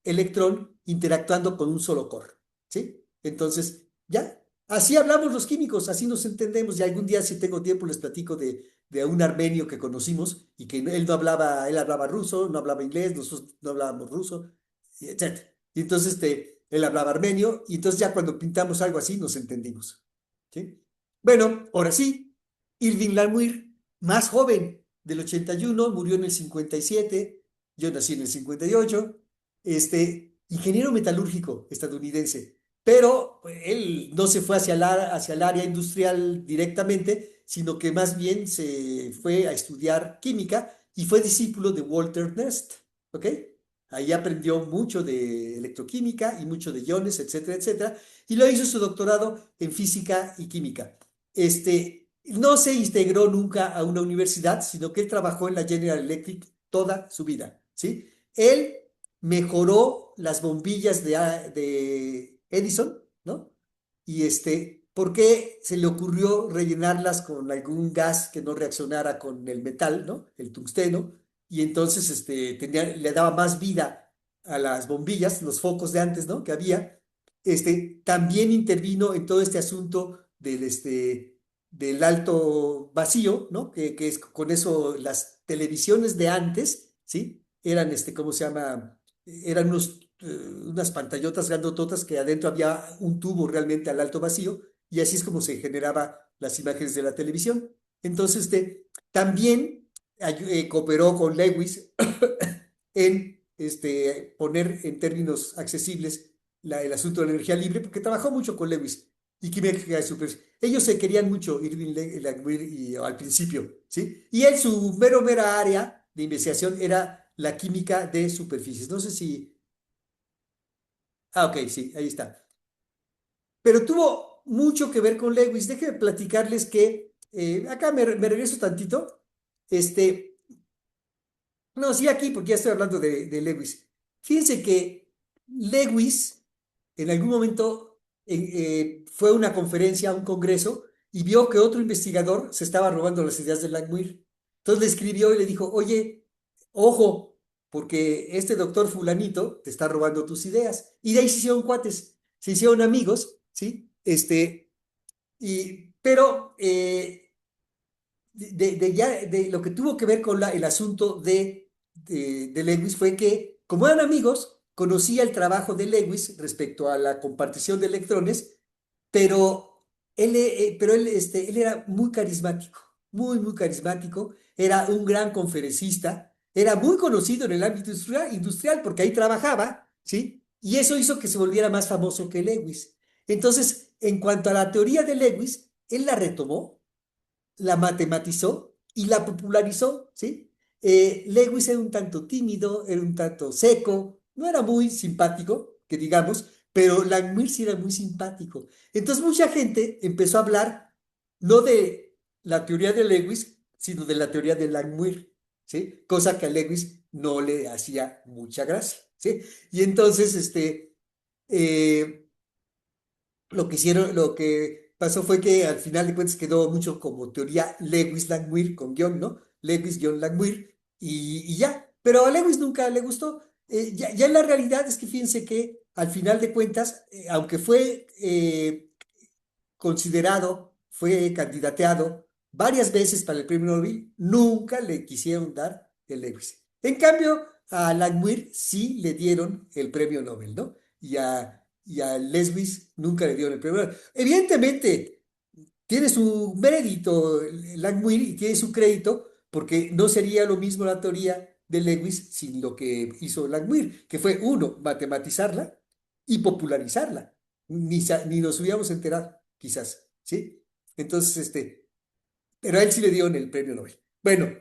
electrón interactuando con un solo core, ¿sí? Entonces, ya, así hablamos los químicos, así nos entendemos. Y algún día, si tengo tiempo, les platico de un armenio que conocimos y que él no hablaba, él hablaba ruso, no hablaba inglés, nosotros no hablábamos ruso, etc. Y entonces él hablaba armenio y entonces ya cuando pintamos algo así nos entendimos. ¿Sí? Bueno, ahora sí, Irving Langmuir, más joven, del 81, murió en el 57, yo nací en el 58, ingeniero metalúrgico estadounidense, pero él no se fue hacia el área industrial directamente, sino que más bien se fue a estudiar química y fue discípulo de Walter Nernst, ¿ok? Ahí aprendió mucho de electroquímica y mucho de iones, etcétera, etcétera, y lo hizo su doctorado en física y química. No se integró nunca a una universidad, sino que él trabajó en la General Electric toda su vida, ¿sí? Él mejoró las bombillas de Edison, ¿no? Y ¿por qué se le ocurrió rellenarlas con algún gas que no reaccionara con el metal, ¿no? El tungsteno, y entonces le daba más vida a las bombillas, los focos de antes, ¿no? Que había. También intervino en todo este asunto del alto vacío, ¿no? Que es con eso las televisiones de antes, ¿sí? Eran, ¿cómo se llama? Eran unas pantallotas grandototas que adentro había un tubo realmente al alto vacío y así es como se generaba las imágenes de la televisión. Entonces, también cooperó con Lewis en poner en términos accesibles el asunto de la energía libre, porque trabajó mucho con Lewis y química de superficie. Ellos se querían mucho, Irving Langmuir al principio, ¿sí? Y él, su mera área de investigación era la química de superficies. No sé si... Ah, ok, sí, ahí está. Pero tuvo mucho que ver con Lewis. Déjenme platicarles que, acá me regreso tantito, este, no, sí, aquí, porque ya estoy hablando de Lewis. Fíjense que Lewis en algún momento fue a una conferencia, a un congreso, y vio que otro investigador se estaba robando las ideas de Langmuir. Entonces le escribió y le dijo, oye, ojo, porque este doctor fulanito te está robando tus ideas. Y de ahí se hicieron cuates, se hicieron amigos, ¿sí? Pero de lo que tuvo que ver con el asunto de Lewis fue que, como eran amigos, conocía el trabajo de Lewis respecto a la compartición de electrones, pero él era muy carismático, muy, muy carismático, era un gran conferencista, era muy conocido en el ámbito industrial porque ahí trabajaba, ¿sí? Y eso hizo que se volviera más famoso que Lewis. Entonces, en cuanto a la teoría de Lewis, él la retomó, la matematizó y la popularizó, ¿sí? Lewis era un tanto tímido, era un tanto seco, no era muy simpático, que digamos, pero Langmuir sí era muy simpático. Entonces mucha gente empezó a hablar no de la teoría de Lewis, sino de la teoría de Langmuir, ¿sí? Cosa que a Lewis no le hacía mucha gracia, ¿sí? Y entonces, eh, lo que pasó fue que al final de cuentas quedó mucho como teoría Lewis-Langmuir con guión, ¿no? Lewis-Langmuir y ya. Pero a Lewis nunca le gustó. Ya en la realidad es que fíjense que al final de cuentas, aunque fue considerado, fue candidateado varias veces para el premio Nobel, nunca le quisieron dar el Lewis. En cambio, a Langmuir sí le dieron el premio Nobel, ¿no? Y a Lewis nunca le dieron el premio Nobel. Evidentemente, tiene su mérito Langmuir y tiene su crédito, porque no sería lo mismo la teoría de Lewis sin lo que hizo Langmuir, que fue uno, matematizarla y popularizarla. Ni nos hubiéramos enterado, quizás, ¿sí? Entonces, pero a él sí le dieron el premio Nobel. Bueno,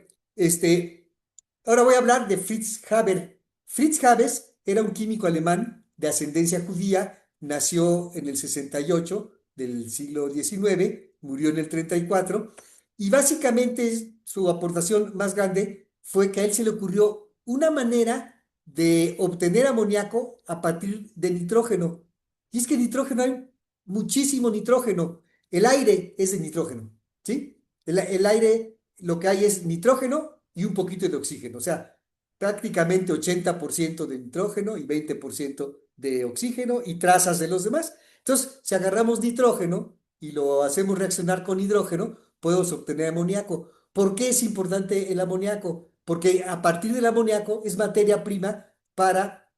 ahora voy a hablar de Fritz Haber. Fritz Haber era un químico alemán de ascendencia judía, nació en el 68 del siglo XIX, murió en el 34, y básicamente su aportación más grande fue que a él se le ocurrió una manera de obtener amoníaco a partir de nitrógeno. Y es que nitrógeno hay muchísimo nitrógeno. El aire es de nitrógeno, ¿sí? El aire lo que hay es nitrógeno y un poquito de oxígeno. O sea, prácticamente 80% de nitrógeno y 20% de oxígeno y trazas de los demás. Entonces, si agarramos nitrógeno y lo hacemos reaccionar con hidrógeno, podemos obtener amoníaco. ¿Por qué es importante el amoníaco? Porque a partir del amoníaco es materia prima para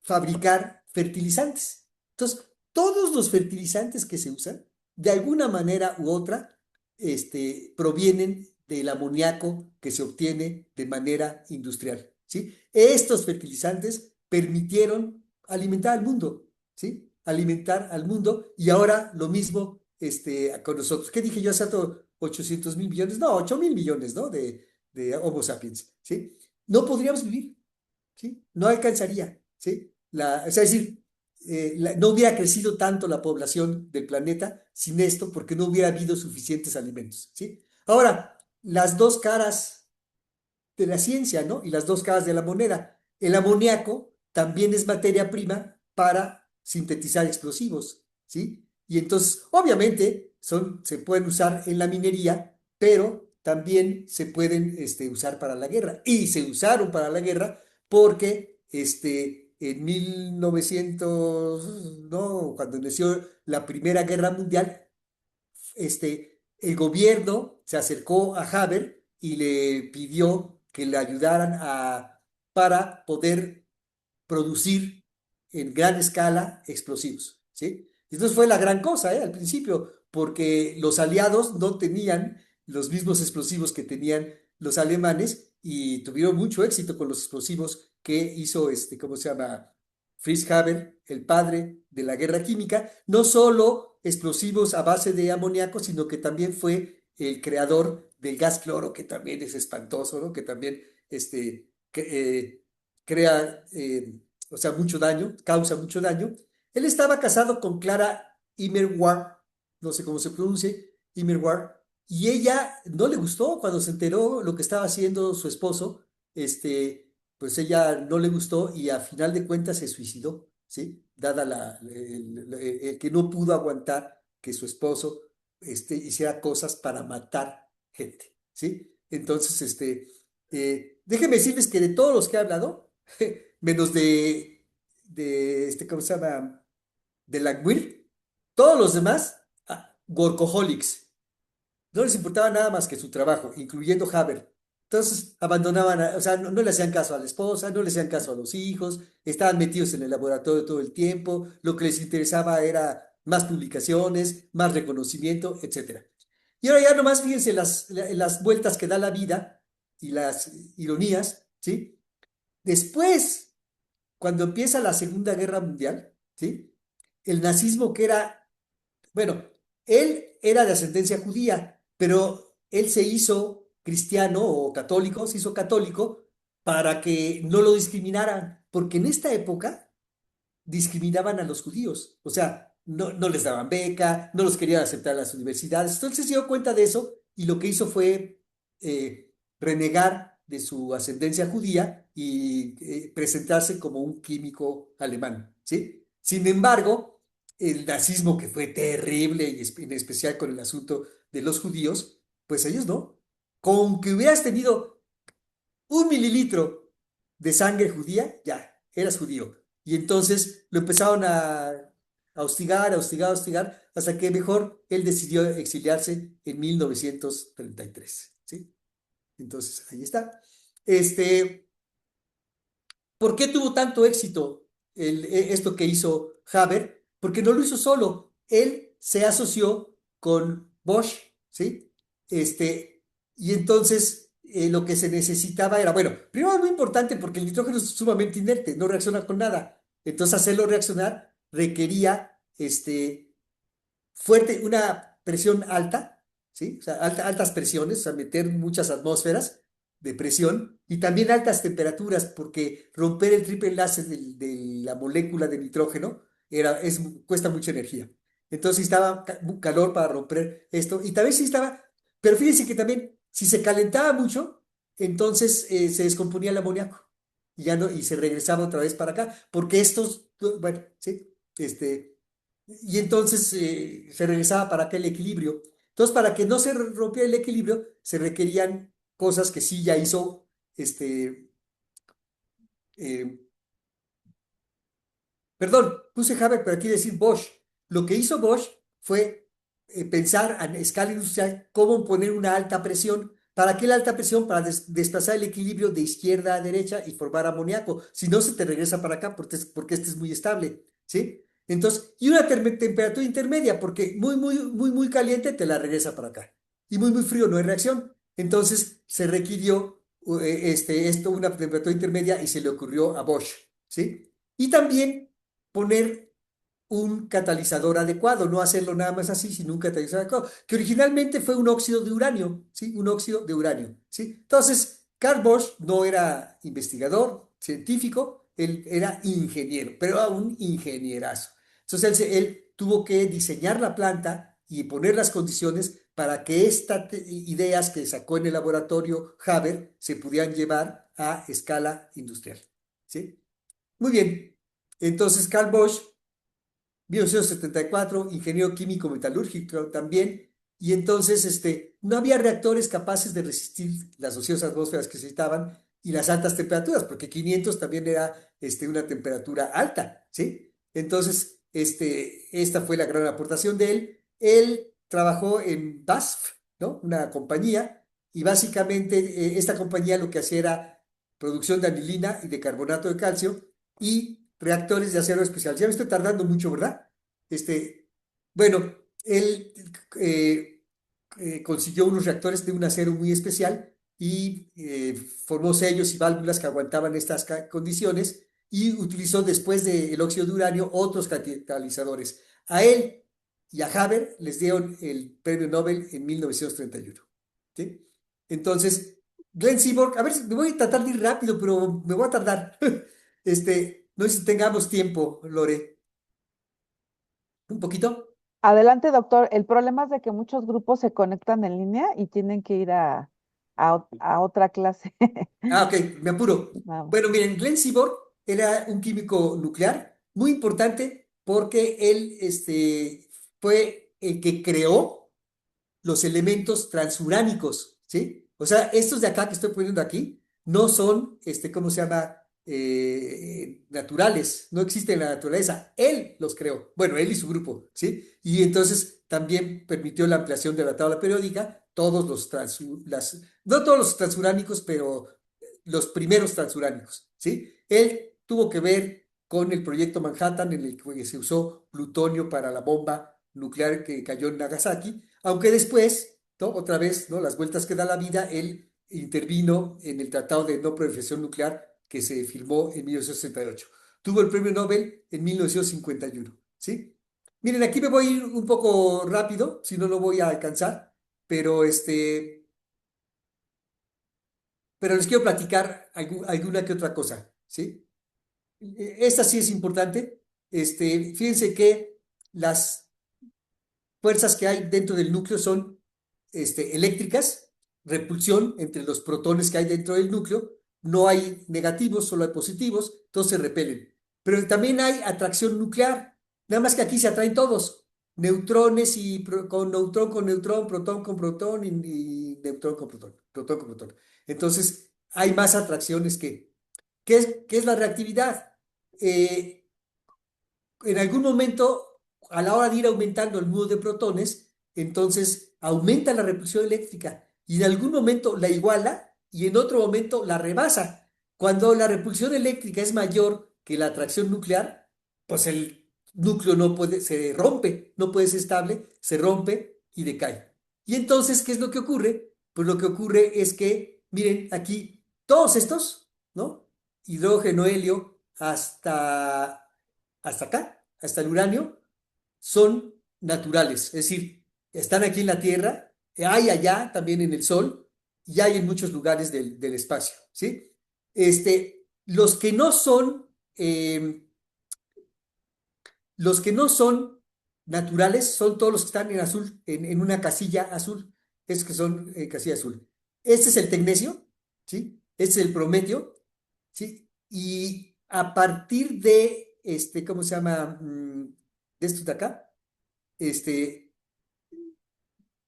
fabricar fertilizantes. Entonces, todos los fertilizantes que se usan, de alguna manera u otra, provienen del amoníaco que se obtiene de manera industrial, ¿sí? Estos fertilizantes permitieron alimentar al mundo, ¿sí? Alimentar al mundo y ahora lo mismo con nosotros. ¿Qué dije yo hace rato? 800.000 millones, no, 8.000 millones, ¿no? De Homo sapiens, ¿sí? No podríamos vivir, ¿sí? No alcanzaría, ¿sí? O sea, es decir, no hubiera crecido tanto la población del planeta sin esto porque no hubiera habido suficientes alimentos, ¿sí? Ahora, las dos caras de la ciencia, ¿no? Y las dos caras de la moneda. El amoníaco también es materia prima para sintetizar explosivos, ¿sí? Y entonces, obviamente, se pueden usar en la minería, pero también se pueden usar para la guerra. Y se usaron para la guerra porque en 1900, no, cuando inició la Primera Guerra Mundial, el gobierno se acercó a Haber y le pidió que le ayudaran para poder producir en gran escala explosivos, ¿sí? Entonces fue la gran cosa, al principio, porque los aliados no tenían los mismos explosivos que tenían los alemanes y tuvieron mucho éxito con los explosivos que hizo, ¿cómo se llama? Fritz Haber, el padre de la guerra química, no solo explosivos a base de amoníaco, sino que también fue el creador del gas cloro, que también es espantoso, ¿no? Que también crea, o sea, mucho daño, causa mucho daño. Él estaba casado con Clara Immerwahr, no sé cómo se pronuncie, Immerwahr, y ella no le gustó cuando se enteró lo que estaba haciendo su esposo, pues ella no le gustó y a final de cuentas se suicidó, ¿sí? Dada el que no pudo aguantar que su esposo hiciera cosas para matar gente, ¿sí? Entonces, déjenme decirles que de todos los que he hablado, menos ¿cómo se llama? De Langmuir, todos los demás, workaholics. No les importaba nada más que su trabajo, incluyendo Haber. Entonces abandonaban, o sea, no le hacían caso a la esposa, no le hacían caso a los hijos, estaban metidos en el laboratorio todo el tiempo, lo que les interesaba era más publicaciones, más reconocimiento, etcétera. Y ahora ya nomás fíjense las vueltas que da la vida y las ironías, ¿sí? Después, cuando empieza la Segunda Guerra Mundial, ¿sí? El nazismo que era, bueno, él era de ascendencia judía, pero él se hizo cristiano o católico, se hizo católico para que no lo discriminaran, porque en esta época discriminaban a los judíos, o sea, no les daban beca, no los querían aceptar a las universidades. Entonces se dio cuenta de eso y lo que hizo fue renegar de su ascendencia judía y presentarse como un químico alemán, ¿sí? Sin embargo, el nazismo, que fue terrible, y en especial con el asunto de los judíos, pues ellos no. Con que hubieras tenido 1 mililitro de sangre judía, ya, eras judío. Y entonces lo empezaron a hostigar, a hostigar, a hostigar, hasta que mejor él decidió exiliarse en 1933, ¿sí? Entonces, ahí está. ¿Por qué tuvo tanto éxito esto que hizo Haber? Porque no lo hizo solo. Él se asoció con Bosch, ¿sí? Y entonces lo que se necesitaba era, bueno, primero es muy importante porque el nitrógeno es sumamente inerte, no reacciona con nada. Entonces hacerlo reaccionar requería una presión alta, ¿sí? O sea, altas presiones, o sea, meter muchas atmósferas de presión y también altas temperaturas, porque romper el triple enlace de la molécula de nitrógeno cuesta mucha energía. Entonces estaba calor para romper esto y también sí estaba, pero fíjense que también si se calentaba mucho, entonces se descomponía el amoníaco. y ya no, y se regresaba otra vez para acá, porque estos, bueno, sí, y entonces se regresaba para acá el equilibrio. Entonces, para que no se rompiera el equilibrio, se requerían cosas que sí ya hizo, eh, perdón, puse Haber, pero aquí decir Bosch. Lo que hizo Bosch fue pensar a escala industrial cómo poner una alta presión. ¿Para qué la alta presión? Para desplazar el equilibrio de izquierda a derecha y formar amoníaco. Si no, se te regresa para acá porque este es muy estable, ¿sí? Entonces, y una temperatura intermedia, porque muy caliente te la regresa para acá. Y muy frío, no hay reacción. Entonces, se requirió esto, una temperatura intermedia, y se le ocurrió a Bosch, ¿sí? Y también poner un catalizador adecuado, no hacerlo nada más así, sino un catalizador adecuado, que originalmente fue un óxido de uranio, ¿sí? Un óxido de uranio, ¿sí? Entonces, Karl Bosch no era investigador científico, él era ingeniero, pero era un ingenierazo. Entonces, él tuvo que diseñar la planta y poner las condiciones para que estas ideas que sacó en el laboratorio Haber se pudieran llevar a escala industrial, ¿sí? Muy bien. Entonces, Karl Bosch, 1974, ingeniero químico metalúrgico también, y entonces no había reactores capaces de resistir las ociosas atmósferas que se necesitaban y las altas temperaturas, porque 500 también era una temperatura alta, ¿sí? Entonces, esta fue la gran aportación de él. Él trabajó en BASF, ¿no? Una compañía, y básicamente esta compañía lo que hacía era producción de anilina y de carbonato de calcio y reactores de acero especial. Ya me estoy tardando mucho, ¿verdad? Bueno, él consiguió unos reactores de un acero muy especial y formó sellos y válvulas que aguantaban estas condiciones, y utilizó después del óxido de uranio otros catalizadores. A él y a Haber les dieron el premio Nobel en 1931. ¿Sí? Entonces, Glenn Seaborg, a ver, me voy a tratar de ir rápido, pero me voy a tardar. No sé si tengamos tiempo, Lore. ¿Un poquito? Adelante, doctor. El problema es de que muchos grupos se conectan en línea y tienen que ir a otra clase. Ah, ok, me apuro. No. Bueno, miren, Glenn Seaborg era un químico nuclear muy importante porque él fue el que creó los elementos transuránicos, ¿sí? O sea, estos de acá que estoy poniendo aquí no son, ¿cómo se llama? Naturales, no existen en la naturaleza. Él los creó. Bueno, él y su grupo, ¿sí? Y entonces también permitió la ampliación de la tabla periódica, no todos los transuránicos, pero los primeros transuránicos, ¿sí? Él tuvo que ver con el proyecto Manhattan, en el que se usó plutonio para la bomba nuclear que cayó en Nagasaki, aunque después, ¿no? Otra vez, ¿no? Las vueltas que da la vida, él intervino en el Tratado de No Proliferación Nuclear que se firmó en 1968. Tuvo el premio Nobel en 1951, ¿sí? Miren, aquí me voy a ir un poco rápido, si no, no voy a alcanzar, pero pero les quiero platicar alguna que otra cosa, ¿sí? Esta sí es importante. Fíjense que las fuerzas que hay dentro del núcleo son eléctricas, repulsión entre los protones que hay dentro del núcleo, no hay negativos, solo hay positivos, entonces se repelen. Pero también hay atracción nuclear, nada más que aquí se atraen todos, neutrones y con neutrón, protón con protón y neutrón con protón, protón con protón. Entonces hay más atracciones que... ¿Qué es la reactividad? Eh, en algún momento, a la hora de ir aumentando el nudo de protones, entonces aumenta la repulsión eléctrica y en algún momento la iguala y en otro momento la rebasa. Cuando la repulsión eléctrica es mayor que la atracción nuclear, pues el núcleo no puede, se rompe, no puede ser estable, se rompe y decae. Y entonces, ¿qué es lo que ocurre? Pues lo que ocurre es que, miren, aquí todos estos, ¿no? Hidrógeno, helio, hasta acá, hasta el uranio, son naturales, es decir, están aquí en la Tierra, hay allá también en el Sol y hay en muchos lugares del espacio, ¿sí? Los que no son, los que no son naturales son todos los que están en azul, en una casilla azul, es que son casilla azul. Este es el tecnecio, ¿sí? Este es el prometio, ¿sí? Y a partir de, ¿cómo se llama? De estos de acá, este,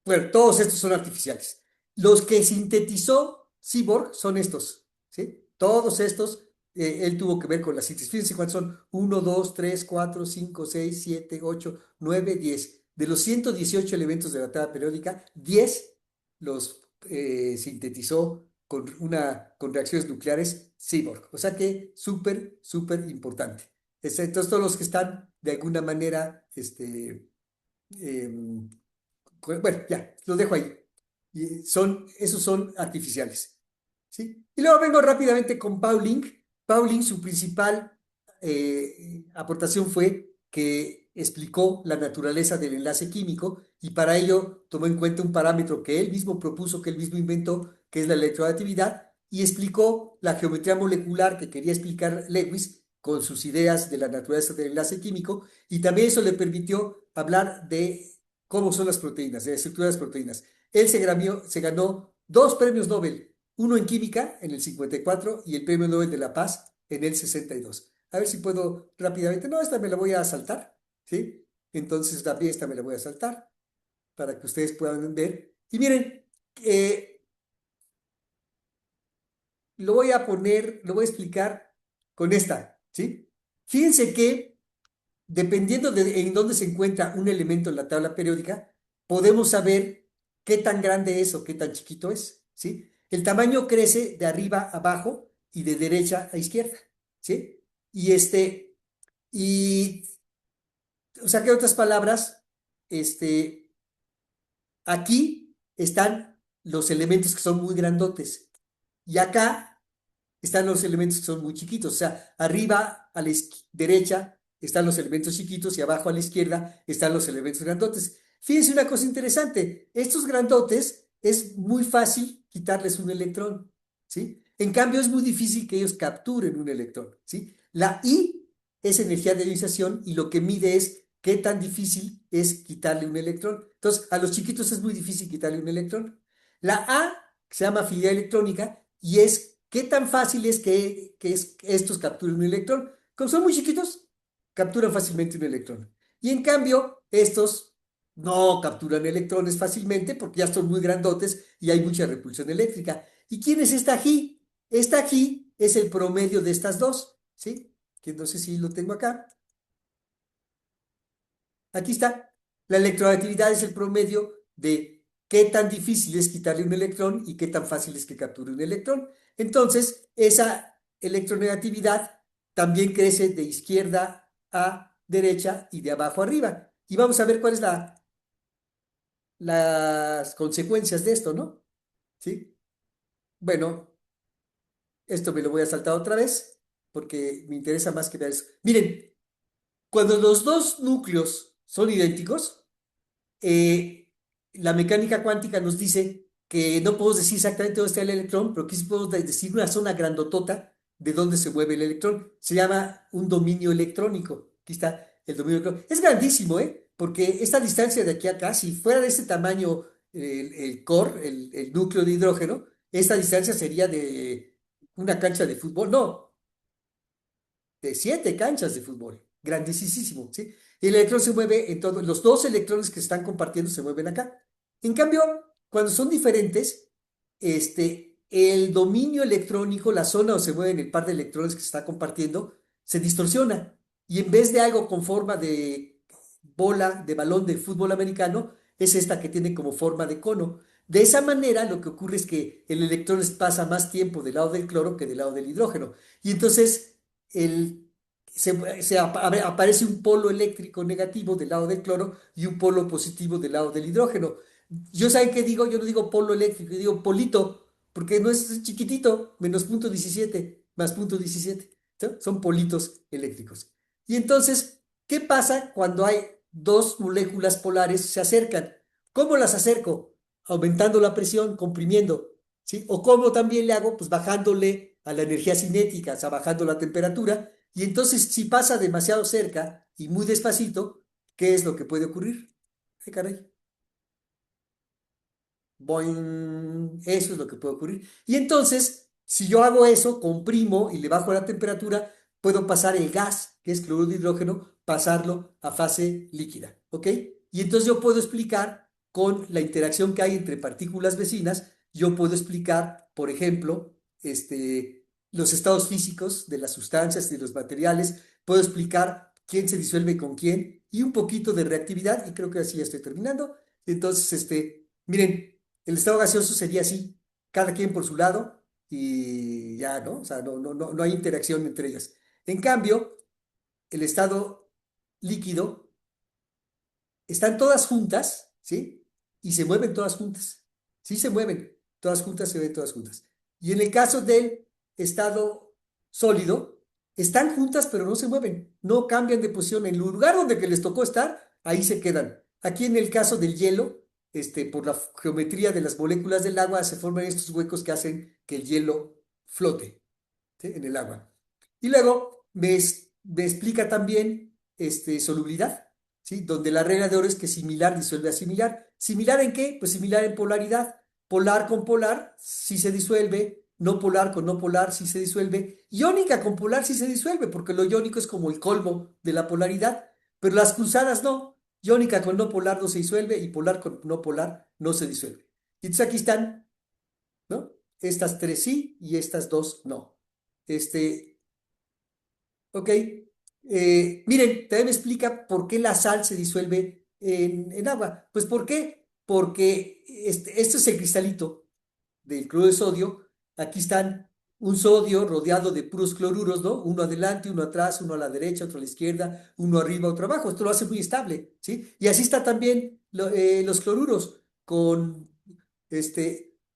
bueno, todos estos son artificiales. Los que sintetizó Seaborg son estos, ¿sí? Todos estos, él tuvo que ver con la síntesis. Fíjense cuántos son: uno, 2, 3, 4, 5, 6, 7, 8, 9, 10. De los 118 elementos de la tabla periódica, 10 los sintetizó con reacciones nucleares Seaborg. O sea que súper, súper importante. Entonces, todos los que están de alguna manera, em, bueno, ya, los dejo ahí. Esos son artificiales. ¿Sí? Y luego vengo rápidamente con Pauling. Pauling, su principal aportación fue que explicó la naturaleza del enlace químico y para ello tomó en cuenta un parámetro que él mismo propuso, que él mismo inventó, que es la electronegatividad, y explicó la geometría molecular que quería explicar Lewis con sus ideas de la naturaleza del enlace químico, y también eso le permitió hablar de cómo son las proteínas, de la estructura de las proteínas. Él se ganó 2 premios Nobel, uno en química en el 54 y el premio Nobel de la Paz en el 62. A ver si puedo rápidamente. No, esta me la voy a saltar, ¿sí? Entonces también esta me la voy a saltar para que ustedes puedan ver. Y miren, eh, lo voy a poner, lo voy a explicar con esta, ¿sí? Fíjense que dependiendo de en dónde se encuentra un elemento en la tabla periódica, podemos saber qué tan grande es o qué tan chiquito es, ¿sí? El tamaño crece de arriba a abajo y de derecha a izquierda, ¿sí? Y y, o sea que en otras palabras, aquí están los elementos que son muy grandotes y acá están los elementos que son muy chiquitos. O sea, arriba a la derecha están los elementos chiquitos y abajo a la izquierda están los elementos grandotes. Fíjense una cosa interesante. Estos grandotes es muy fácil quitarles un electrón, ¿sí? En cambio, es muy difícil que ellos capturen un electrón, ¿sí? La I es energía de ionización y lo que mide es qué tan difícil es quitarle un electrón. Entonces, a los chiquitos es muy difícil quitarle un electrón. La A se llama afinidad electrónica y es qué tan fácil es que estos capturen un electrón. Como son muy chiquitos, capturan fácilmente un electrón. Y en cambio, estos no capturan electrones fácilmente porque ya son muy grandotes y hay mucha repulsión eléctrica. ¿Y quién es esta G? Esta G es el promedio de estas dos, ¿sí? Que no sé si lo tengo acá. Aquí está. La electronegatividad es el promedio de qué tan difícil es quitarle un electrón y qué tan fácil es que capture un electrón. Entonces, esa electronegatividad también crece de izquierda a derecha y de abajo a arriba. Y vamos a ver cuáles las consecuencias de esto, ¿no? ¿Sí? Bueno, esto me lo voy a saltar otra vez porque me interesa más que ver eso. Miren, cuando los dos núcleos son idénticos, eh, la mecánica cuántica nos dice que no podemos decir exactamente dónde está el electrón, pero que sí podemos decir una zona grandotota de dónde se mueve el electrón. Se llama un dominio electrónico. Aquí está el dominio electrónico. Es grandísimo, ¿eh? Porque esta distancia de aquí a acá, si fuera de este tamaño el core, el núcleo de hidrógeno, esta distancia sería de una cancha de fútbol. No, de 7 canchas de fútbol. Grandísimo, ¿sí? Y el electrón se mueve en todo, los dos electrones que se están compartiendo se mueven acá. En cambio, cuando son diferentes, el dominio electrónico, la zona donde se mueven el par de electrones que se está compartiendo, se distorsiona. Y en vez de algo con forma de bola, de balón de fútbol americano, es esta que tiene como forma de cono. De esa manera, lo que ocurre es que el electrón pasa más tiempo del lado del cloro que del lado del hidrógeno. Y entonces el, aparece un polo eléctrico negativo del lado del cloro y un polo positivo del lado del hidrógeno. ¿Yo saben qué digo? Yo no digo polo eléctrico, yo digo polito, porque no es chiquitito, menos punto 17 más punto 17. ¿Sí? Son politos eléctricos. Y entonces, ¿qué pasa cuando hay dos moléculas polares se acercan? ¿Cómo las acerco? Aumentando la presión, comprimiendo, ¿sí? O cómo también le hago, pues bajándole a la energía cinética, o sea, bajando la temperatura. Y entonces, si pasa demasiado cerca y muy despacito, ¿qué es lo que puede ocurrir? Ay, caray. Boing, eso es lo que puede ocurrir. Y entonces, Si yo hago eso, comprimo y le bajo la temperatura, puedo pasar el gas, que es cloruro de hidrógeno, pasarlo a fase líquida, ¿ok? Y entonces yo puedo explicar con la interacción que hay entre partículas vecinas, yo puedo explicar, por ejemplo, los estados físicos de las sustancias y de los materiales, puedo explicar quién se disuelve con quién y un poquito de reactividad, y creo que así ya estoy terminando. Entonces, miren, el estado gaseoso sería así, cada quien por su lado y ya, ¿no? O sea, no hay interacción entre ellas. En cambio, el estado líquido están todas juntas, ¿sí? Y se mueven todas juntas. Sí se mueven, todas juntas, se ven todas juntas. Y en el caso del estado sólido, están juntas pero no se mueven, no cambian de posición. En el lugar donde que les tocó estar, ahí se quedan. Aquí en el caso del hielo, por la geometría de las moléculas del agua, se forman estos huecos que hacen que el hielo flote, ¿sí? En el agua. Y luego me explica también solubilidad, ¿sí? Donde la regla de oro es que similar disuelve a similar. ¿Similar en qué? Pues similar en polaridad. Polar con polar sí se disuelve, no polar con no polar sí se disuelve, iónica con polar sí se disuelve, porque lo iónico es como el colmo de la polaridad, pero las cruzadas no. Iónica con no polar no se disuelve y polar con no polar no se disuelve. Y entonces aquí están, ¿no? Estas tres sí y estas dos no. Este, ok. Miren, también me explica por qué la sal se disuelve en agua. Pues ¿por qué? Porque esto es el cristalito del cloruro de sodio. Aquí están un sodio rodeado de puros cloruros, ¿no? Uno adelante, uno atrás, uno a la derecha, otro a la izquierda, uno arriba, otro abajo. Esto lo hace muy estable, ¿sí? Y así está también los cloruros, con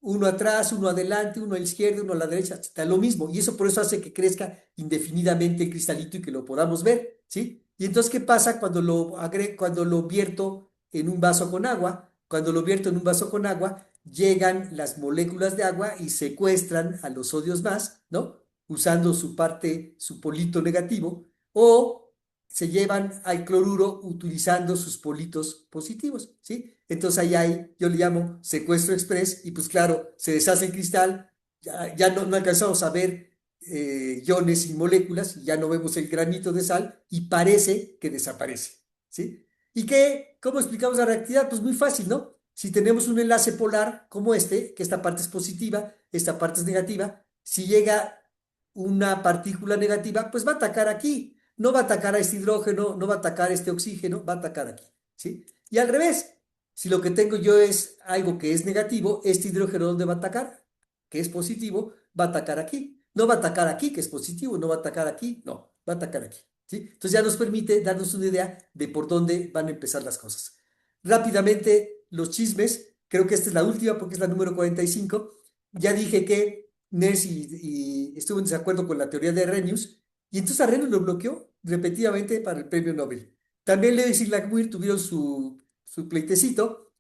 uno atrás, uno adelante, uno a la izquierda, uno a la derecha. Está lo mismo. Y eso por eso hace que crezca indefinidamente el cristalito y que lo podamos ver, ¿sí? Y entonces, ¿qué pasa cuando lo vierto en un vaso con agua? Cuando lo vierto en un vaso con agua, llegan las moléculas de agua y secuestran a los sodios más, ¿no? Usando su parte, su polito negativo, o se llevan al cloruro utilizando sus politos positivos, ¿sí? Entonces ahí hay, yo le llamo secuestro express, y pues claro, se deshace el cristal, ya no alcanzamos a ver iones y moléculas, ya no vemos el granito de sal y parece que desaparece, ¿sí? ¿Y cómo explicamos la reactividad? Pues muy fácil, ¿no? Si tenemos un enlace polar como que esta parte es positiva, esta parte es negativa, si llega una partícula negativa, pues va a atacar aquí, no va a atacar a este hidrógeno, no va a atacar a este oxígeno, va a atacar aquí, ¿sí? Y al revés, si lo que tengo yo es algo que es negativo, este hidrógeno ¿dónde va a atacar? Que es positivo, va a atacar aquí. No va a atacar aquí, que es positivo, no va a atacar aquí, no, va a atacar aquí, ¿sí? Entonces ya nos permite darnos una idea de por dónde van a empezar las cosas. Rápidamente, los chismes, creo que esta es la última porque es la número 45. Ya dije que Ness y estuvo en desacuerdo con la teoría de Arrhenius, y entonces Arrhenius lo bloqueó repetidamente para el premio Nobel. También Lewis y Langmuir tuvieron su pleitecito.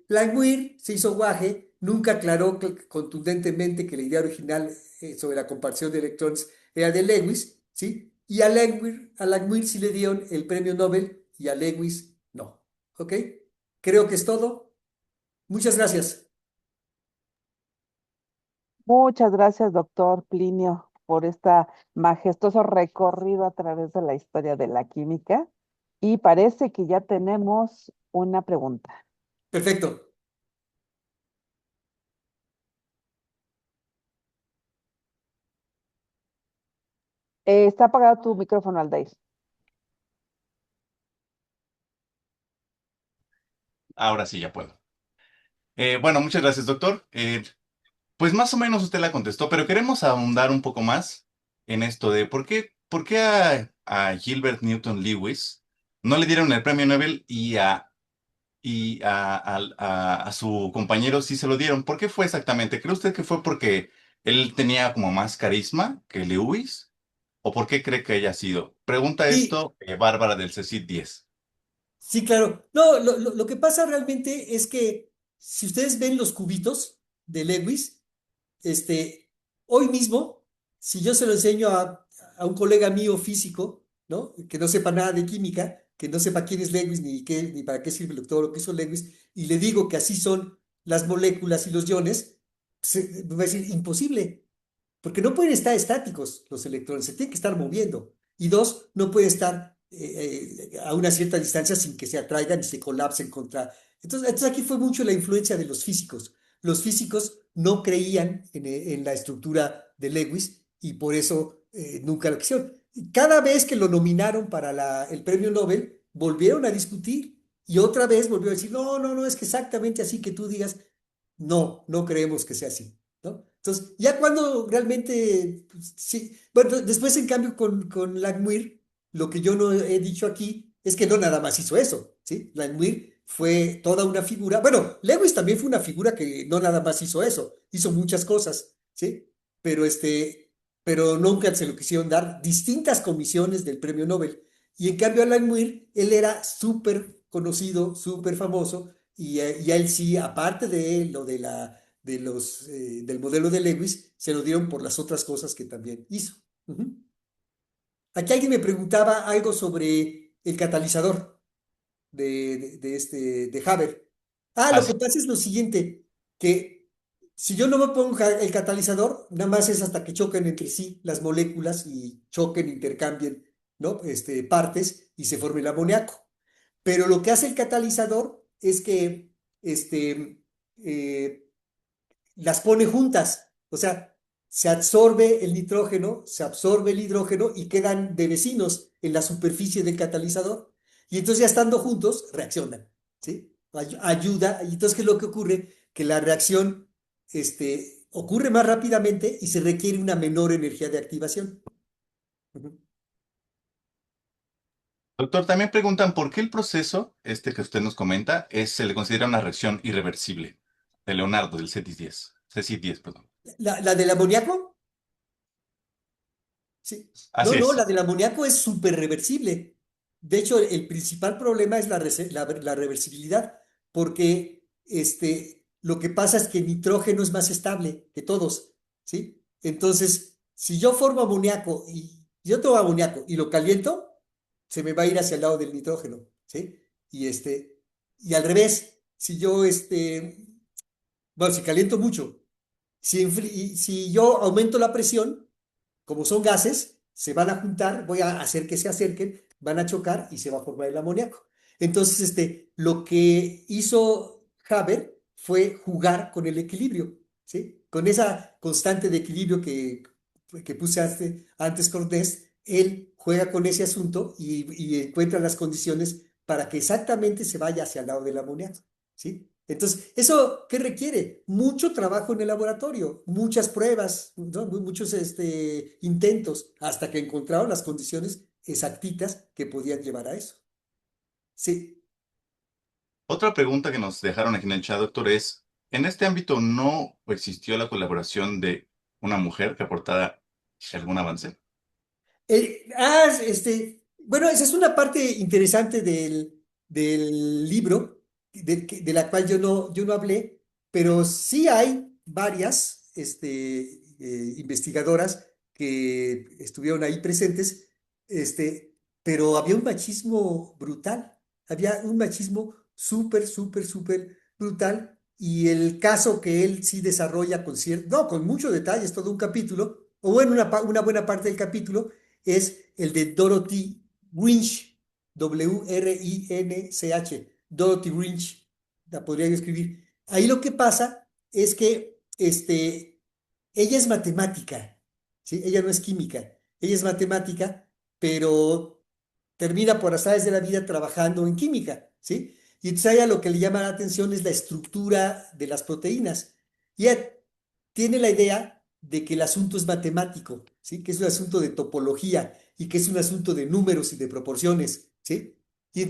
Langmuir se hizo guaje, nunca aclaró contundentemente que la idea original sobre la comparación de electrones era de Lewis, ¿sí? Y a Langmuir sí le dieron el premio Nobel y a Lewis no. ¿Ok? Creo que es todo. Muchas gracias. Muchas gracias, doctor Plinio, por este majestuoso recorrido a través de la historia de la química. Y parece que ya tenemos una pregunta. Perfecto. Está apagado tu micrófono, Aldair. Ahora sí ya puedo. Bueno, muchas gracias, doctor. Pues más o menos usted la contestó, pero queremos ahondar un poco más en esto de por qué a Gilbert Newton Lewis no le dieron el premio Nobel y a su compañero sí se lo dieron. ¿Por qué fue exactamente? ¿Cree usted que fue porque él tenía como más carisma que Lewis? ¿O por qué cree que haya sido? Pregunta Sí, esto, Bárbara del CECIT 10. sí, claro. No, lo que pasa realmente es que si ustedes ven los cubitos de Lewis, hoy mismo, si yo se lo enseño a un colega mío físico, ¿no? Que no sepa nada de química, que no sepa quién es Lewis, ni para qué sirve todo lo que hizo Lewis, y le digo que así son las moléculas y los iones, me va a decir, imposible. porque no pueden estar estáticos los electrones, se tienen que estar moviendo. Y dos, no pueden estar a una cierta distancia sin que se atraigan y se colapsen contra. Entonces aquí fue mucho la influencia de los físicos. Los físicos no creían en la estructura de Lewis y por eso nunca lo quisieron. Cada vez que lo nominaron para el premio Nobel, volvieron a discutir y otra vez volvieron a decir, no, no, no, es que exactamente así que tú digas, no, no creemos que sea así, ¿no? Entonces, ya cuando realmente, pues, sí, bueno, después en cambio con Langmuir, lo que yo no he dicho aquí es que no nada más hizo eso, ¿sí? Langmuir fue toda una figura, bueno, Lewis también fue una figura que no nada más hizo eso, hizo muchas cosas, ¿sí? Pero pero nunca se lo quisieron dar distintas comisiones del premio Nobel. Y en cambio a Langmuir, él era súper conocido, súper famoso, y a él sí, aparte de lo del modelo de Lewis, se lo dieron por las otras cosas que también hizo. Ujú. Aquí alguien me preguntaba algo sobre el catalizador de Haber. Ah, lo Así, que pasa es lo siguiente, que si yo no me pongo el catalizador, nada más es hasta que choquen entre sí las moléculas y choquen, intercambien, ¿no? Partes y se forme el amoníaco. Pero lo que hace el catalizador es que este, eh, las pone juntas, o sea, se absorbe el nitrógeno, se absorbe el hidrógeno y quedan de vecinos en la superficie del catalizador. Y entonces ya estando juntos, reaccionan, ¿sí? Ayuda, y entonces ¿qué es lo que ocurre? Que la reacción ocurre más rápidamente y se requiere una menor energía de activación. Ujú. doctor, también preguntan por qué el proceso, este que usted nos comenta, se le considera una reacción irreversible de Leonardo, del CETIS-10, CECIT-10, perdón. La del amoníaco, sí. No, Así no, es. la del amoníaco es súper reversible. De hecho, el principal problema es la reversibilidad, porque lo que pasa es que el nitrógeno es más estable que todos, ¿sí? Entonces, si yo formo amoníaco y yo tomo amoníaco y lo caliento, se me va a ir hacia el lado del nitrógeno, ¿sí? Y al revés, si yo, bueno, si caliento mucho, si yo aumento la presión, como son gases, se van a juntar, voy a hacer que se acerquen, van a chocar y se va a formar el amoníaco. Entonces, lo que hizo Haber fue jugar con el equilibrio, ¿sí? Con esa constante de equilibrio que puse antes Cortés, él juega con ese asunto y encuentra las condiciones para que exactamente se vaya hacia el lado del amoníaco, ¿sí? Entonces, ¿eso qué requiere? Mucho trabajo en el laboratorio, muchas pruebas, ¿no? Muchos intentos, hasta que encontraron las condiciones exactitas que podían llevar a eso. Sí, Otra pregunta que nos dejaron aquí en el chat, doctor, es, ¿en este ámbito no existió la colaboración de una mujer que aportara algún avance? bueno, esa es una parte interesante del libro, de la cual yo no hablé, pero sí hay varias investigadoras que estuvieron ahí presentes, pero había un machismo brutal, había un machismo súper, súper, súper brutal, y el caso que él sí desarrolla no, con mucho detalle, es todo un capítulo, o bueno, una buena parte del capítulo es el de Dorothy Winch, Winch, Dorothy Winch, la podría yo escribir. Ahí lo que pasa es que ella es matemática, ¿sí? Ella no es química, ella es matemática, pero termina por azares de la vida trabajando en química, ¿sí? Y entonces a ella lo que le llama la atención es la estructura de las proteínas. Y ella tiene la idea de que el asunto es matemático, ¿sí? Que es un asunto de topología y que es un asunto de números y de proporciones, ¿sí? Y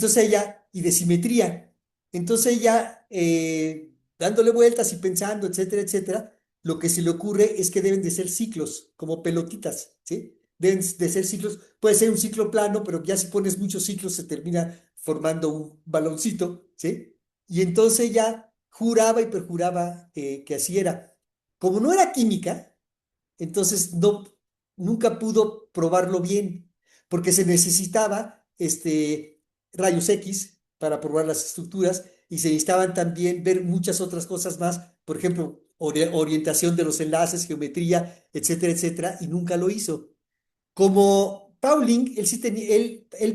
de simetría. Entonces ella, dándole vueltas y pensando, etcétera, etcétera, lo que se le ocurre es que deben de ser ciclos, como pelotitas, ¿sí? Deben de ser ciclos, puede ser un ciclo plano, pero ya si pones muchos ciclos se termina formando un baloncito, ¿sí? Y entonces ella juraba y perjuraba que así era. Como no era química, entonces nunca pudo probarlo bien, porque se necesitaba rayos X para probar las estructuras y se necesitaban también ver muchas otras cosas más. Por ejemplo, orientación de los enlaces, geometría, etcétera, etcétera, y nunca lo hizo. Como Pauling, él sí tenía,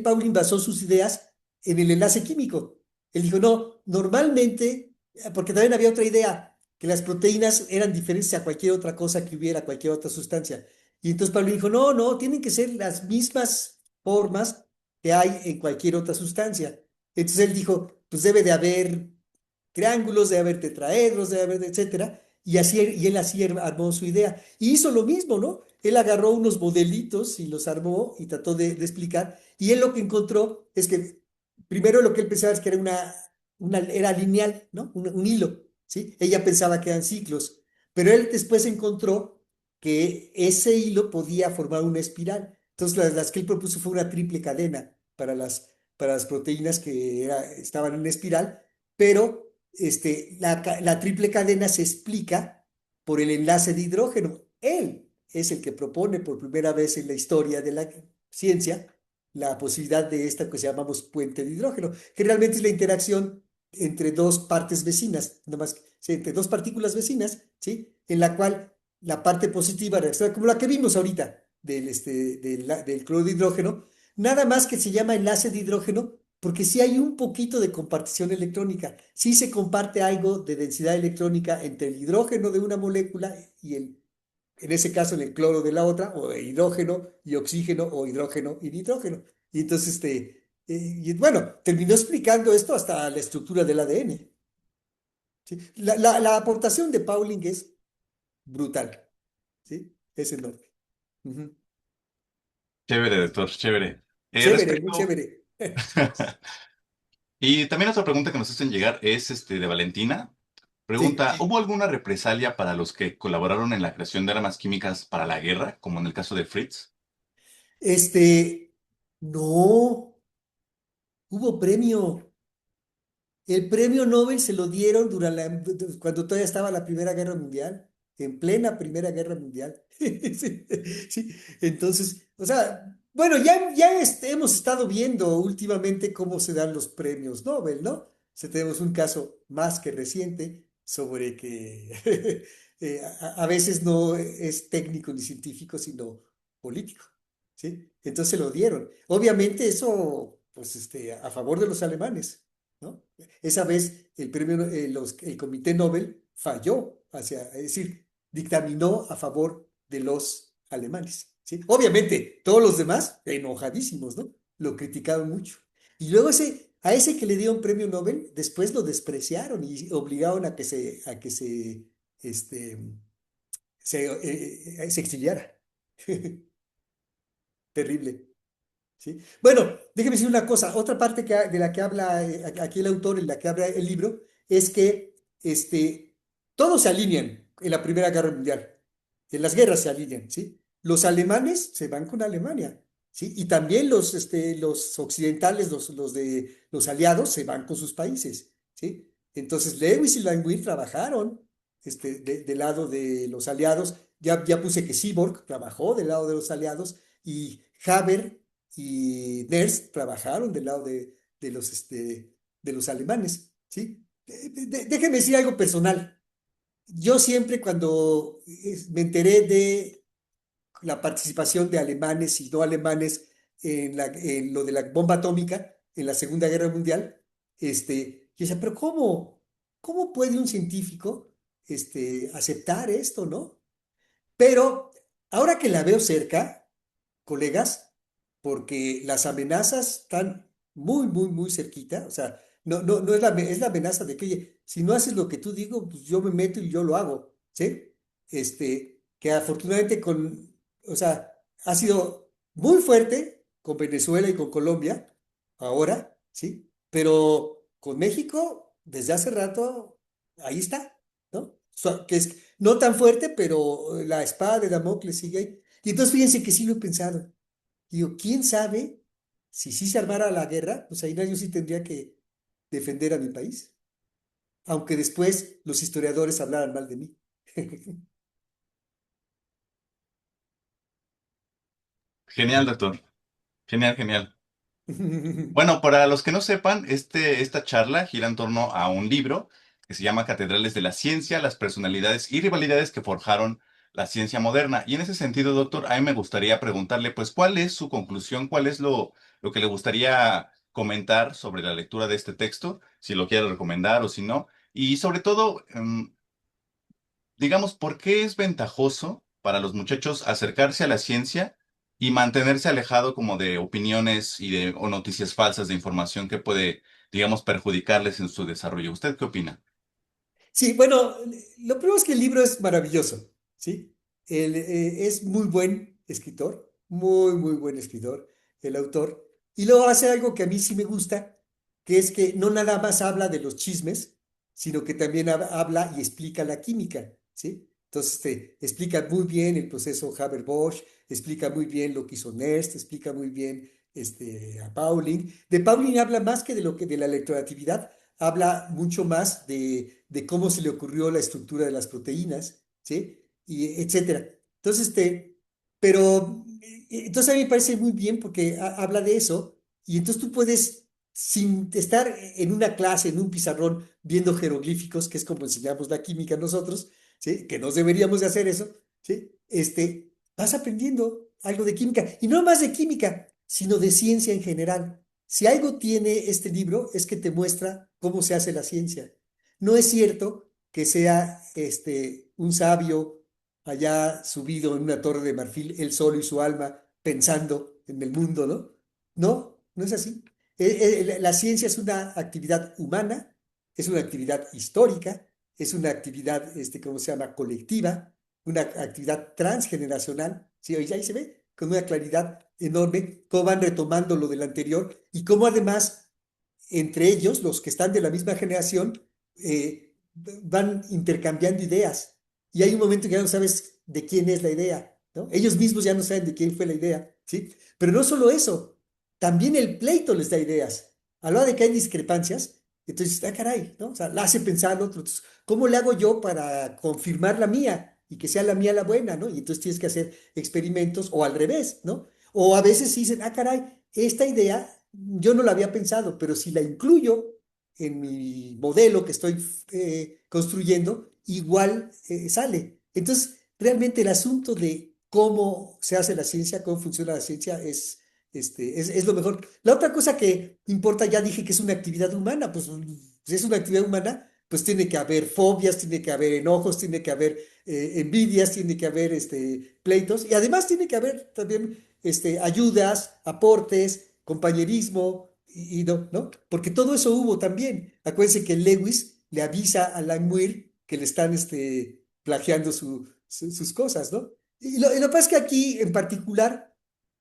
Pauling basó sus ideas en el enlace químico. Él dijo, no, normalmente, porque también había otra idea, que las proteínas eran diferentes a cualquier otra cosa que hubiera, cualquier otra sustancia. Y entonces Pauling dijo, no, no, tienen que ser las mismas formas que hay en cualquier otra sustancia. Entonces él dijo, pues debe de haber triángulos, debe haber tetraedros, debe haber, etcétera. Y él así armó su idea. Y hizo lo mismo, ¿no? Él agarró unos modelitos y los armó y trató de explicar. Y él lo que encontró es que primero lo que él pensaba es que era era lineal, ¿no? Un hilo, ¿sí? Ella pensaba que eran ciclos. Pero él después encontró que ese hilo podía formar una espiral. Entonces las que él propuso fue una triple cadena para las proteínas que estaban en espiral, pero la triple cadena se explica por el enlace de hidrógeno. Él es el que propone por primera vez en la historia de la ciencia la posibilidad de esta que llamamos puente de hidrógeno, que realmente es la interacción entre dos partes vecinas, nada más, sí, entre dos partículas vecinas, ¿sí? En la cual la parte positiva reacciona como la que vimos ahorita del cloruro de hidrógeno, nada más que se llama enlace de hidrógeno porque sí hay un poquito de compartición electrónica, sí se comparte algo de densidad electrónica entre el hidrógeno de una molécula y en ese caso, en el cloro de la otra, o hidrógeno y oxígeno, o hidrógeno y nitrógeno. Y entonces, y bueno, terminó explicando esto hasta la estructura del ADN. ¿Sí? La aportación de Pauling es brutal, ¿sí? Es enorme. Ujú. Chévere, doctor, chévere. Chévere, muy Respecto. chévere. Y también otra pregunta que nos hacen llegar es de Valentina. Sí, Pregunta, ¿hubo alguna represalia para los que colaboraron en la creación de armas químicas para la guerra, como en el caso de Fritz? este, no, hubo premio. El premio Nobel se lo dieron cuando todavía estaba la Primera Guerra Mundial, en plena Primera Guerra Mundial. Sí, sí. Entonces, o sea, bueno, hemos estado viendo últimamente cómo se dan los premios Nobel, ¿no? O sea, tenemos un caso más que reciente sobre que a veces no es técnico ni científico, sino político, ¿sí? Entonces se lo dieron. Obviamente eso, pues, a favor de los alemanes, ¿no? Esa vez el Comité Nobel falló, es decir, dictaminó a favor de los alemanes, ¿sí? Obviamente, todos los demás enojadísimos, ¿no? Lo criticaron mucho. Y luego a ese que le dieron premio Nobel, después lo despreciaron y obligaron a que este, se exiliara. Terrible. ¿Sí? Bueno, déjeme decir una cosa. Otra parte de la que habla aquí el autor, en la que habla el libro, es que todos se alinean en la Primera Guerra Mundial. En las guerras se alinean, ¿sí? Los alemanes se van con Alemania, ¿sí? Y también los occidentales, los aliados, se van con sus países, ¿sí? Entonces, Lewis y Langmuir trabajaron del lado de los aliados. Ya puse que Seaborg trabajó del lado de los aliados y Haber y Nernst trabajaron del lado de los alemanes, ¿sí? Déjenme decir algo personal. Yo siempre cuando me enteré de la participación de alemanes y no alemanes en lo de la bomba atómica en la Segunda Guerra Mundial, yo decía, pero ¿cómo? ¿Cómo puede un científico aceptar esto, no? Pero ahora que la veo cerca, colegas, porque las amenazas están muy, muy, muy cerquita. O sea, no es es la amenaza de que, oye, si no haces lo que tú digo, pues yo me meto y yo lo hago, ¿sí? Que afortunadamente o sea, ha sido muy fuerte con Venezuela y con Colombia, ahora, ¿sí? Pero con México, desde hace rato, ahí está, ¿no? Que es no tan fuerte, pero la espada de Damocles sigue ahí. Y entonces fíjense que sí lo he pensado. Digo, ¿quién sabe si sí se armara la guerra? Pues ahí yo sí tendría que defender a mi país, aunque después los historiadores hablaran mal de mí. Genial, doctor. Genial, genial. Bueno, para los que no sepan, esta charla gira en torno a un libro que se llama Catedrales de la Ciencia, las personalidades y rivalidades que forjaron la ciencia moderna. Y en ese sentido, doctor, a mí me gustaría preguntarle, pues, ¿cuál es su conclusión? ¿Cuál es lo que le gustaría comentar sobre la lectura de este texto? Si lo quiere recomendar o si no. Y sobre todo, digamos, ¿por qué es ventajoso para los muchachos acercarse a la ciencia y mantenerse alejado como de opiniones o noticias falsas de información que puede, digamos, perjudicarles en su desarrollo? ¿Usted qué opina? Sí, bueno, lo primero es que el libro es maravilloso, ¿sí? Es muy buen escritor, muy, muy buen escritor, el autor. Y luego hace algo que a mí sí me gusta, que es que no nada más habla de los chismes, sino que también habla y explica la química, ¿sí? Entonces, explica muy bien el proceso Haber-Bosch, explica muy bien lo que hizo Nernst, explica muy bien a Pauling. De Pauling habla más que de lo que de la electronegatividad, habla mucho más de cómo se le ocurrió la estructura de las proteínas, ¿sí? Y etcétera. Entonces, pero, entonces a mí me parece muy bien porque habla de eso y entonces tú puedes, sin estar en una clase, en un pizarrón, viendo jeroglíficos, que es como enseñamos la química nosotros, ¿sí? Que nos deberíamos de hacer eso, ¿sí? Vas aprendiendo algo de química y no más de química, sino de ciencia en general. Si algo tiene este libro es que te muestra cómo se hace la ciencia. No es cierto que sea un sabio allá subido en una torre de marfil, él solo y su alma, pensando en el mundo, ¿no? No, no es así. La ciencia es una actividad humana, es una actividad histórica, es una actividad, ¿cómo se llama?, colectiva, una actividad transgeneracional. Sí, ahí se ve con una claridad enorme cómo van retomando lo del anterior y cómo además entre ellos, los que están de la misma generación, van intercambiando ideas. Y hay un momento que ya no sabes de quién es la idea, ¿no? Ellos mismos ya no saben de quién fue la idea, ¿sí? Pero no solo eso, también el pleito les da ideas. A la hora de que hay discrepancias, entonces, caray, ¿no? O sea, la hace pensar al otro. Entonces, ¿cómo le hago yo para confirmar la mía y que sea la mía la buena, ¿no? Y entonces tienes que hacer experimentos o al revés, ¿no? O a veces sí dicen, caray, esta idea yo no la había pensado, pero si la incluyo en mi modelo que estoy construyendo, igual sale. Entonces, realmente el asunto de cómo se hace la ciencia, cómo funciona la ciencia, es lo mejor. La otra cosa que importa, ya dije que es una actividad humana, pues si es una actividad humana, pues tiene que haber fobias, tiene que haber enojos, tiene que haber envidias, tiene que haber pleitos, y además tiene que haber también ayudas, aportes, compañerismo, y no, ¿no? Porque todo eso hubo también. Acuérdense que Lewis le avisa a Langmuir que le están plagiando sus cosas, ¿no? Y lo que pasa es que aquí en particular,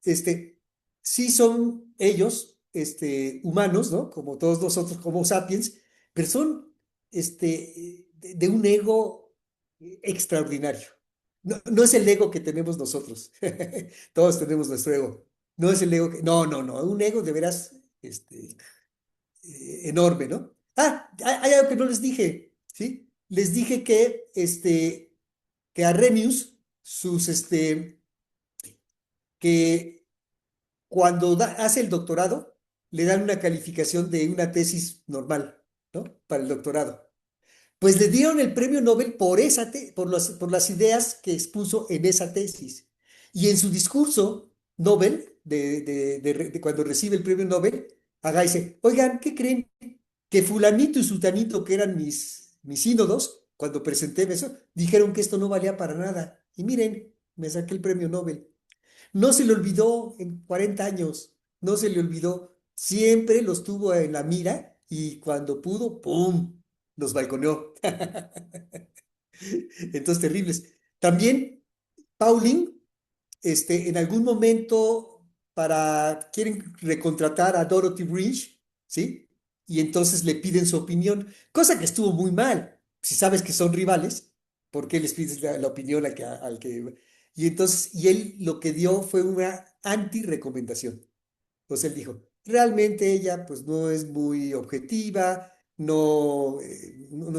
este, sí son ellos, humanos, ¿no? Como todos nosotros, como sapiens, pero son de un ego extraordinario. No, no es el ego que tenemos nosotros. Todos tenemos nuestro ego. No es el ego que. No, no, no. Un ego de veras enorme, ¿no? Hay algo que no les dije, ¿sí? Les dije que Arrhenius, que cuando hace el doctorado, le dan una calificación de una tesis normal, ¿no? Para el doctorado. Pues le dieron el premio Nobel por las ideas que expuso en esa tesis. Y en su discurso Nobel, de cuando recibe el premio Nobel, dice, oigan, ¿qué creen? Que fulanito y sutanito, que eran mis sínodos, cuando presenté eso, dijeron que esto no valía para nada. Y miren, me saqué el premio Nobel. No se le olvidó en 40 años, no se le olvidó. Siempre los tuvo en la mira y cuando pudo, ¡pum!, los balconeó. Entonces, terribles. También Pauling, en algún momento quieren recontratar a Dorothy Bridge, ¿sí? Y entonces le piden su opinión, cosa que estuvo muy mal. Si sabes que son rivales, ¿por qué les pides la opinión al que? Y entonces, y él lo que dio fue una anti-recomendación. Entonces él dijo, realmente ella pues no es muy objetiva, no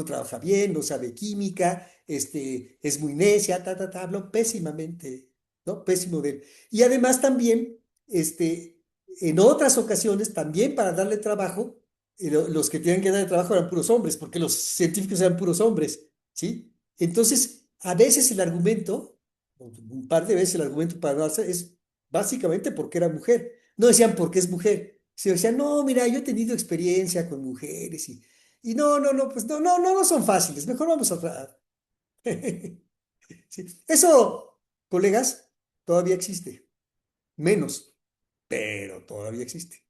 trabaja bien, no sabe química, es muy necia, habló pésimamente, ¿no? Pésimo de él. Y además también, en otras ocasiones, también para darle trabajo, los que tenían que dar el trabajo eran puros hombres, porque los científicos eran puros hombres, ¿sí? Entonces, a veces el argumento, un par de veces el argumento para no hacer es básicamente porque era mujer. No decían porque es mujer, sino decían, no, mira, yo he tenido experiencia con mujeres y no, no, no, pues no, no, no, no son fáciles, mejor vamos a... Sí. Eso, colegas, todavía existe, menos, pero todavía existe.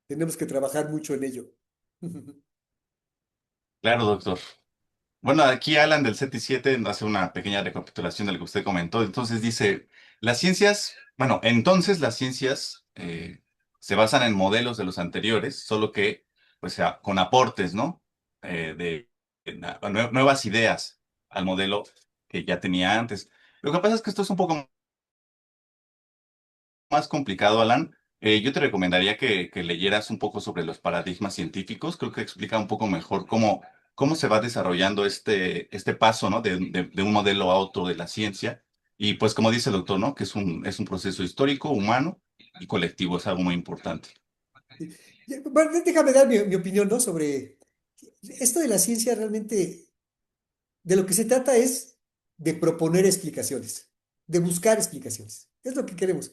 Tenemos que trabajar mucho en ello. Claro, doctor. Bueno, aquí Alan del CETI 7 hace una pequeña recapitulación de lo que usted comentó. Entonces dice, las ciencias, bueno, entonces las ciencias se basan en modelos de los anteriores, solo que, pues, con aportes, ¿no? Nuevas ideas al modelo que ya tenía antes. Lo que pasa es que esto es un poco más complicado, Alan. Yo te recomendaría que leyeras un poco sobre los paradigmas científicos. Creo que explica un poco mejor cómo se va desarrollando este paso, ¿no? De un modelo a otro de la ciencia. Y pues como dice el doctor, ¿no? Que es un proceso histórico, humano y colectivo. Es algo muy importante. Bueno, déjame dar mi opinión, ¿no? Sobre esto de la ciencia realmente. De lo que se trata es de proponer explicaciones, de buscar explicaciones. Es lo que queremos.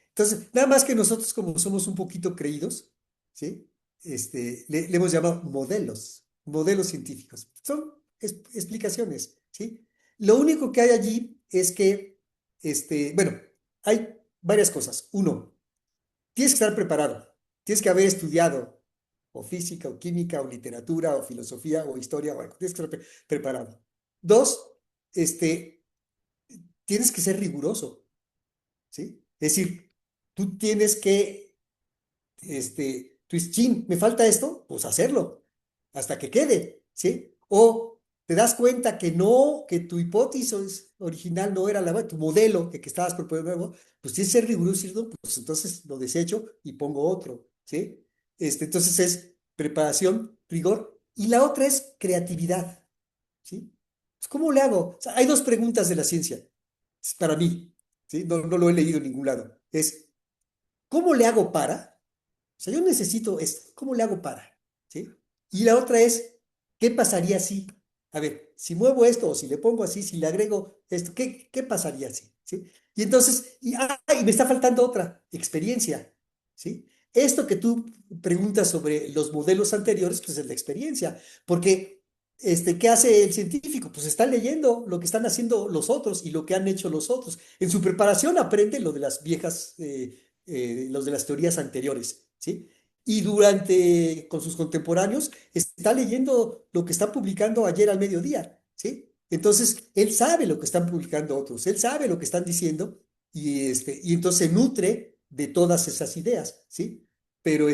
Entonces, nada más que nosotros, como somos un poquito creídos, ¿sí? Le hemos llamado modelos, modelos científicos. Son explicaciones, ¿sí? Lo único que hay allí es que, bueno, hay varias cosas. Uno, tienes que estar preparado, tienes que haber estudiado o física, o química, o literatura, o filosofía, o historia, o algo. Tienes que estar preparado. Dos, este, tienes que ser riguroso, ¿sí? Es decir, tú tienes que, tú dices, chin, ¿me falta esto? Pues hacerlo, hasta que quede, ¿sí? O te das cuenta que no, que tu hipótesis original no era tu modelo que estabas proponiendo nuevo, pues tienes que ser riguroso y decir, no, pues entonces lo desecho y pongo otro, ¿sí? Entonces es preparación, rigor, y la otra es creatividad, ¿sí? Pues, ¿cómo le hago? O sea, hay dos preguntas de la ciencia, para mí, ¿sí? No, no lo he leído en ningún lado. Es, ¿cómo le hago para? O sea, yo necesito esto, ¿cómo le hago para? ¿Sí? Y la otra es, ¿qué pasaría si? A ver, si muevo esto o si le pongo así, si le agrego esto, ¿qué pasaría si? ¿Sí? Y entonces, y me está faltando otra, experiencia, ¿sí? Esto que tú preguntas sobre los modelos anteriores, pues es la experiencia, porque ¿qué hace el científico? Pues está leyendo lo que están haciendo los otros y lo que han hecho los otros. En su preparación aprende lo de las viejas, los de las teorías anteriores, ¿sí? Y con sus contemporáneos, está leyendo lo que están publicando ayer al mediodía, ¿sí? Entonces, él sabe lo que están publicando otros, él sabe lo que están diciendo y entonces se nutre de todas esas ideas, ¿sí? Pero,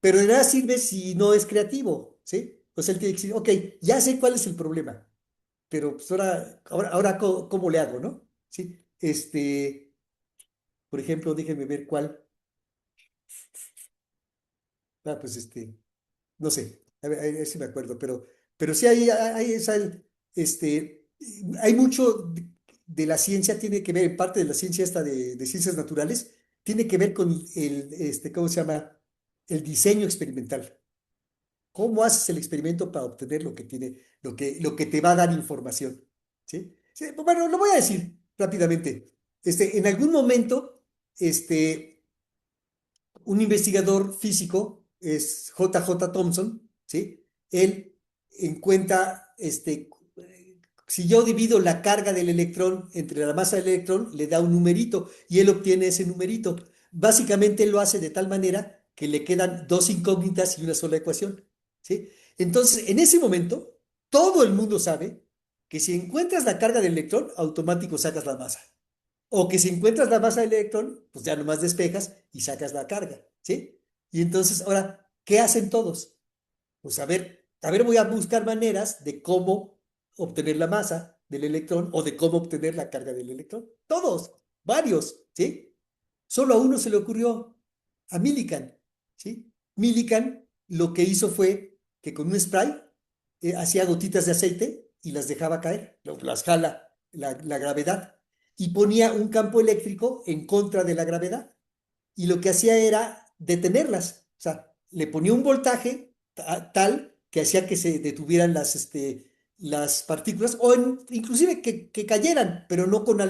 pero de nada sirve si no es creativo, ¿sí? Pues él tiene que decir, ok, ya sé cuál es el problema, pero pues ahora ¿cómo le hago, no? ¿Sí? Por ejemplo, déjenme ver cuál. Pues no sé, a ver si me acuerdo, pero sí este, hay mucho de la ciencia, tiene que ver, en parte de la ciencia esta de ciencias naturales, tiene que ver con ¿cómo se llama? El diseño experimental. ¿Cómo haces el experimento para obtener lo que tiene, lo que te va a dar información? ¿Sí? Sí, bueno, lo voy a decir rápidamente. En algún momento, un investigador físico, es J. J. Thomson, ¿sí? Él encuentra, si yo divido la carga del electrón entre la masa del electrón, le da un numerito y él obtiene ese numerito. Básicamente él lo hace de tal manera que le quedan dos incógnitas y una sola ecuación, ¿sí? Entonces, en ese momento, todo el mundo sabe que si encuentras la carga del electrón, automático sacas la masa. O que si encuentras la masa del electrón, pues ya nomás despejas y sacas la carga, ¿sí? Y entonces, ahora, ¿qué hacen todos? Pues a ver, voy a buscar maneras de cómo obtener la masa del electrón o de cómo obtener la carga del electrón. Todos, varios, ¿sí? Solo a uno se le ocurrió, a Millikan, ¿sí? Millikan lo que hizo fue que con un spray hacía gotitas de aceite y las dejaba caer, las jala la gravedad y ponía un campo eléctrico en contra de la gravedad y lo que hacía era detenerlas, o sea, le ponía un voltaje tal que hacía que se detuvieran las partículas o inclusive que cayeran, pero no con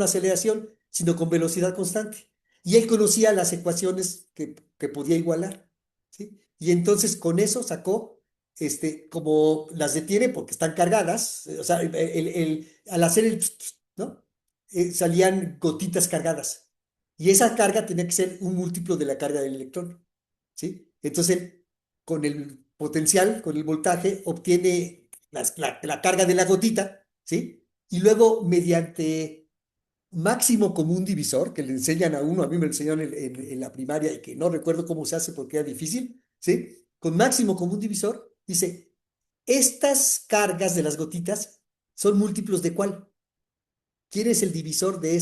aceleración, sino con velocidad constante. Y él conocía las ecuaciones que podía igualar, ¿sí? Y entonces con eso sacó, como las detiene porque están cargadas, o sea, al hacer ¿no? Salían gotitas cargadas. Y esa carga tenía que ser un múltiplo de la carga del electrón, ¿sí? Entonces, con el potencial, con el voltaje, obtiene la carga de la gotita, ¿sí? Y luego, mediante máximo común divisor, que le enseñan a uno, a mí me lo enseñaron en la primaria y que no recuerdo cómo se hace porque era difícil, ¿sí? Con máximo común divisor, dice, estas cargas de las gotitas son múltiplos de ¿cuál? ¿Quién es el divisor de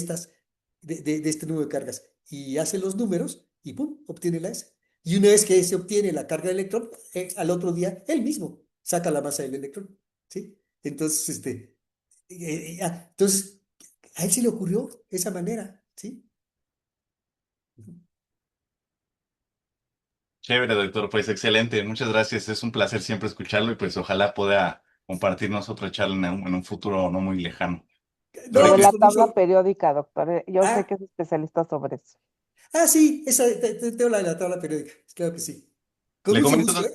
de este número de cargas? Y hace los números y ¡pum! Obtiene la S. Y una vez que se obtiene la carga del electrón, al otro día él mismo saca la masa del electrón, ¿sí? Entonces, entonces, a él se le ocurrió esa manera, ¿sí? Chévere, doctor, pues excelente, muchas gracias, es un placer siempre escucharlo y pues ojalá pueda compartirnos otra charla en un futuro no muy lejano. No, Ahora Sobre pues que la con tabla mucho. periódica, doctor. Yo sé Ah, que es especialista sobre eso. sí, esa, tengo la tabla periódica, claro que sí. Con le mucho comento, gusto, ¿eh?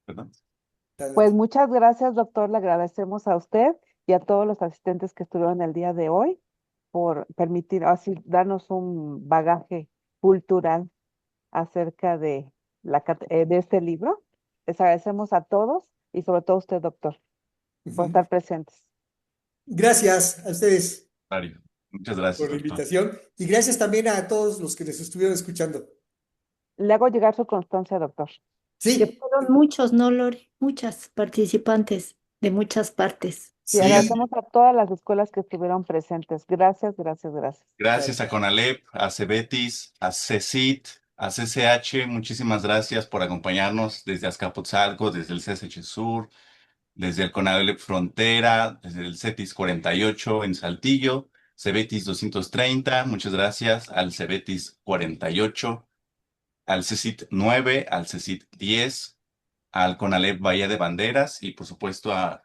perdón. Pues Adelante. muchas gracias, doctor. Le agradecemos a usted y a todos los asistentes que estuvieron el día de hoy por permitir así darnos un bagaje cultural acerca de de este libro. Les agradecemos a todos y sobre todo a usted, doctor, por Ujú. estar presentes. Gracias a ustedes Mario. Muchas gracias, por la doctor. invitación y gracias también a todos los que nos estuvieron escuchando. Le hago llegar su constancia, doctor. Que Sí, fueron muchos, ¿no, Lore? Muchas participantes de muchas partes. Y Sí, sí, agradecemos a todas las escuelas que estuvieron presentes. Gracias, gracias, gracias. claro. gracias a CONALEP, a CEBETIS, a CECIT, a CCH, muchísimas gracias por acompañarnos desde Azcapotzalco, desde el CSH Sur, desde el CONALEP Frontera, desde el CETIS 48 en Saltillo, CEBETIS 230, muchas gracias al CEBETIS 48, al CECIT 9, al CECIT 10, al CONALEP Bahía de Banderas y por supuesto a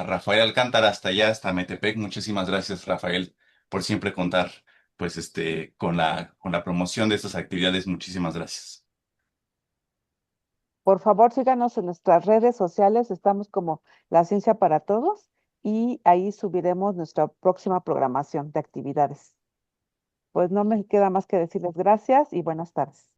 Rafael Alcántara hasta allá, hasta Metepec. Muchísimas gracias, Rafael, por siempre contar pues con la promoción de estas actividades. Muchísimas gracias. Por favor, síganos en nuestras redes sociales. Estamos como La Ciencia para Todos y ahí subiremos nuestra próxima programación de actividades. Pues no me queda más que decirles gracias y buenas tardes.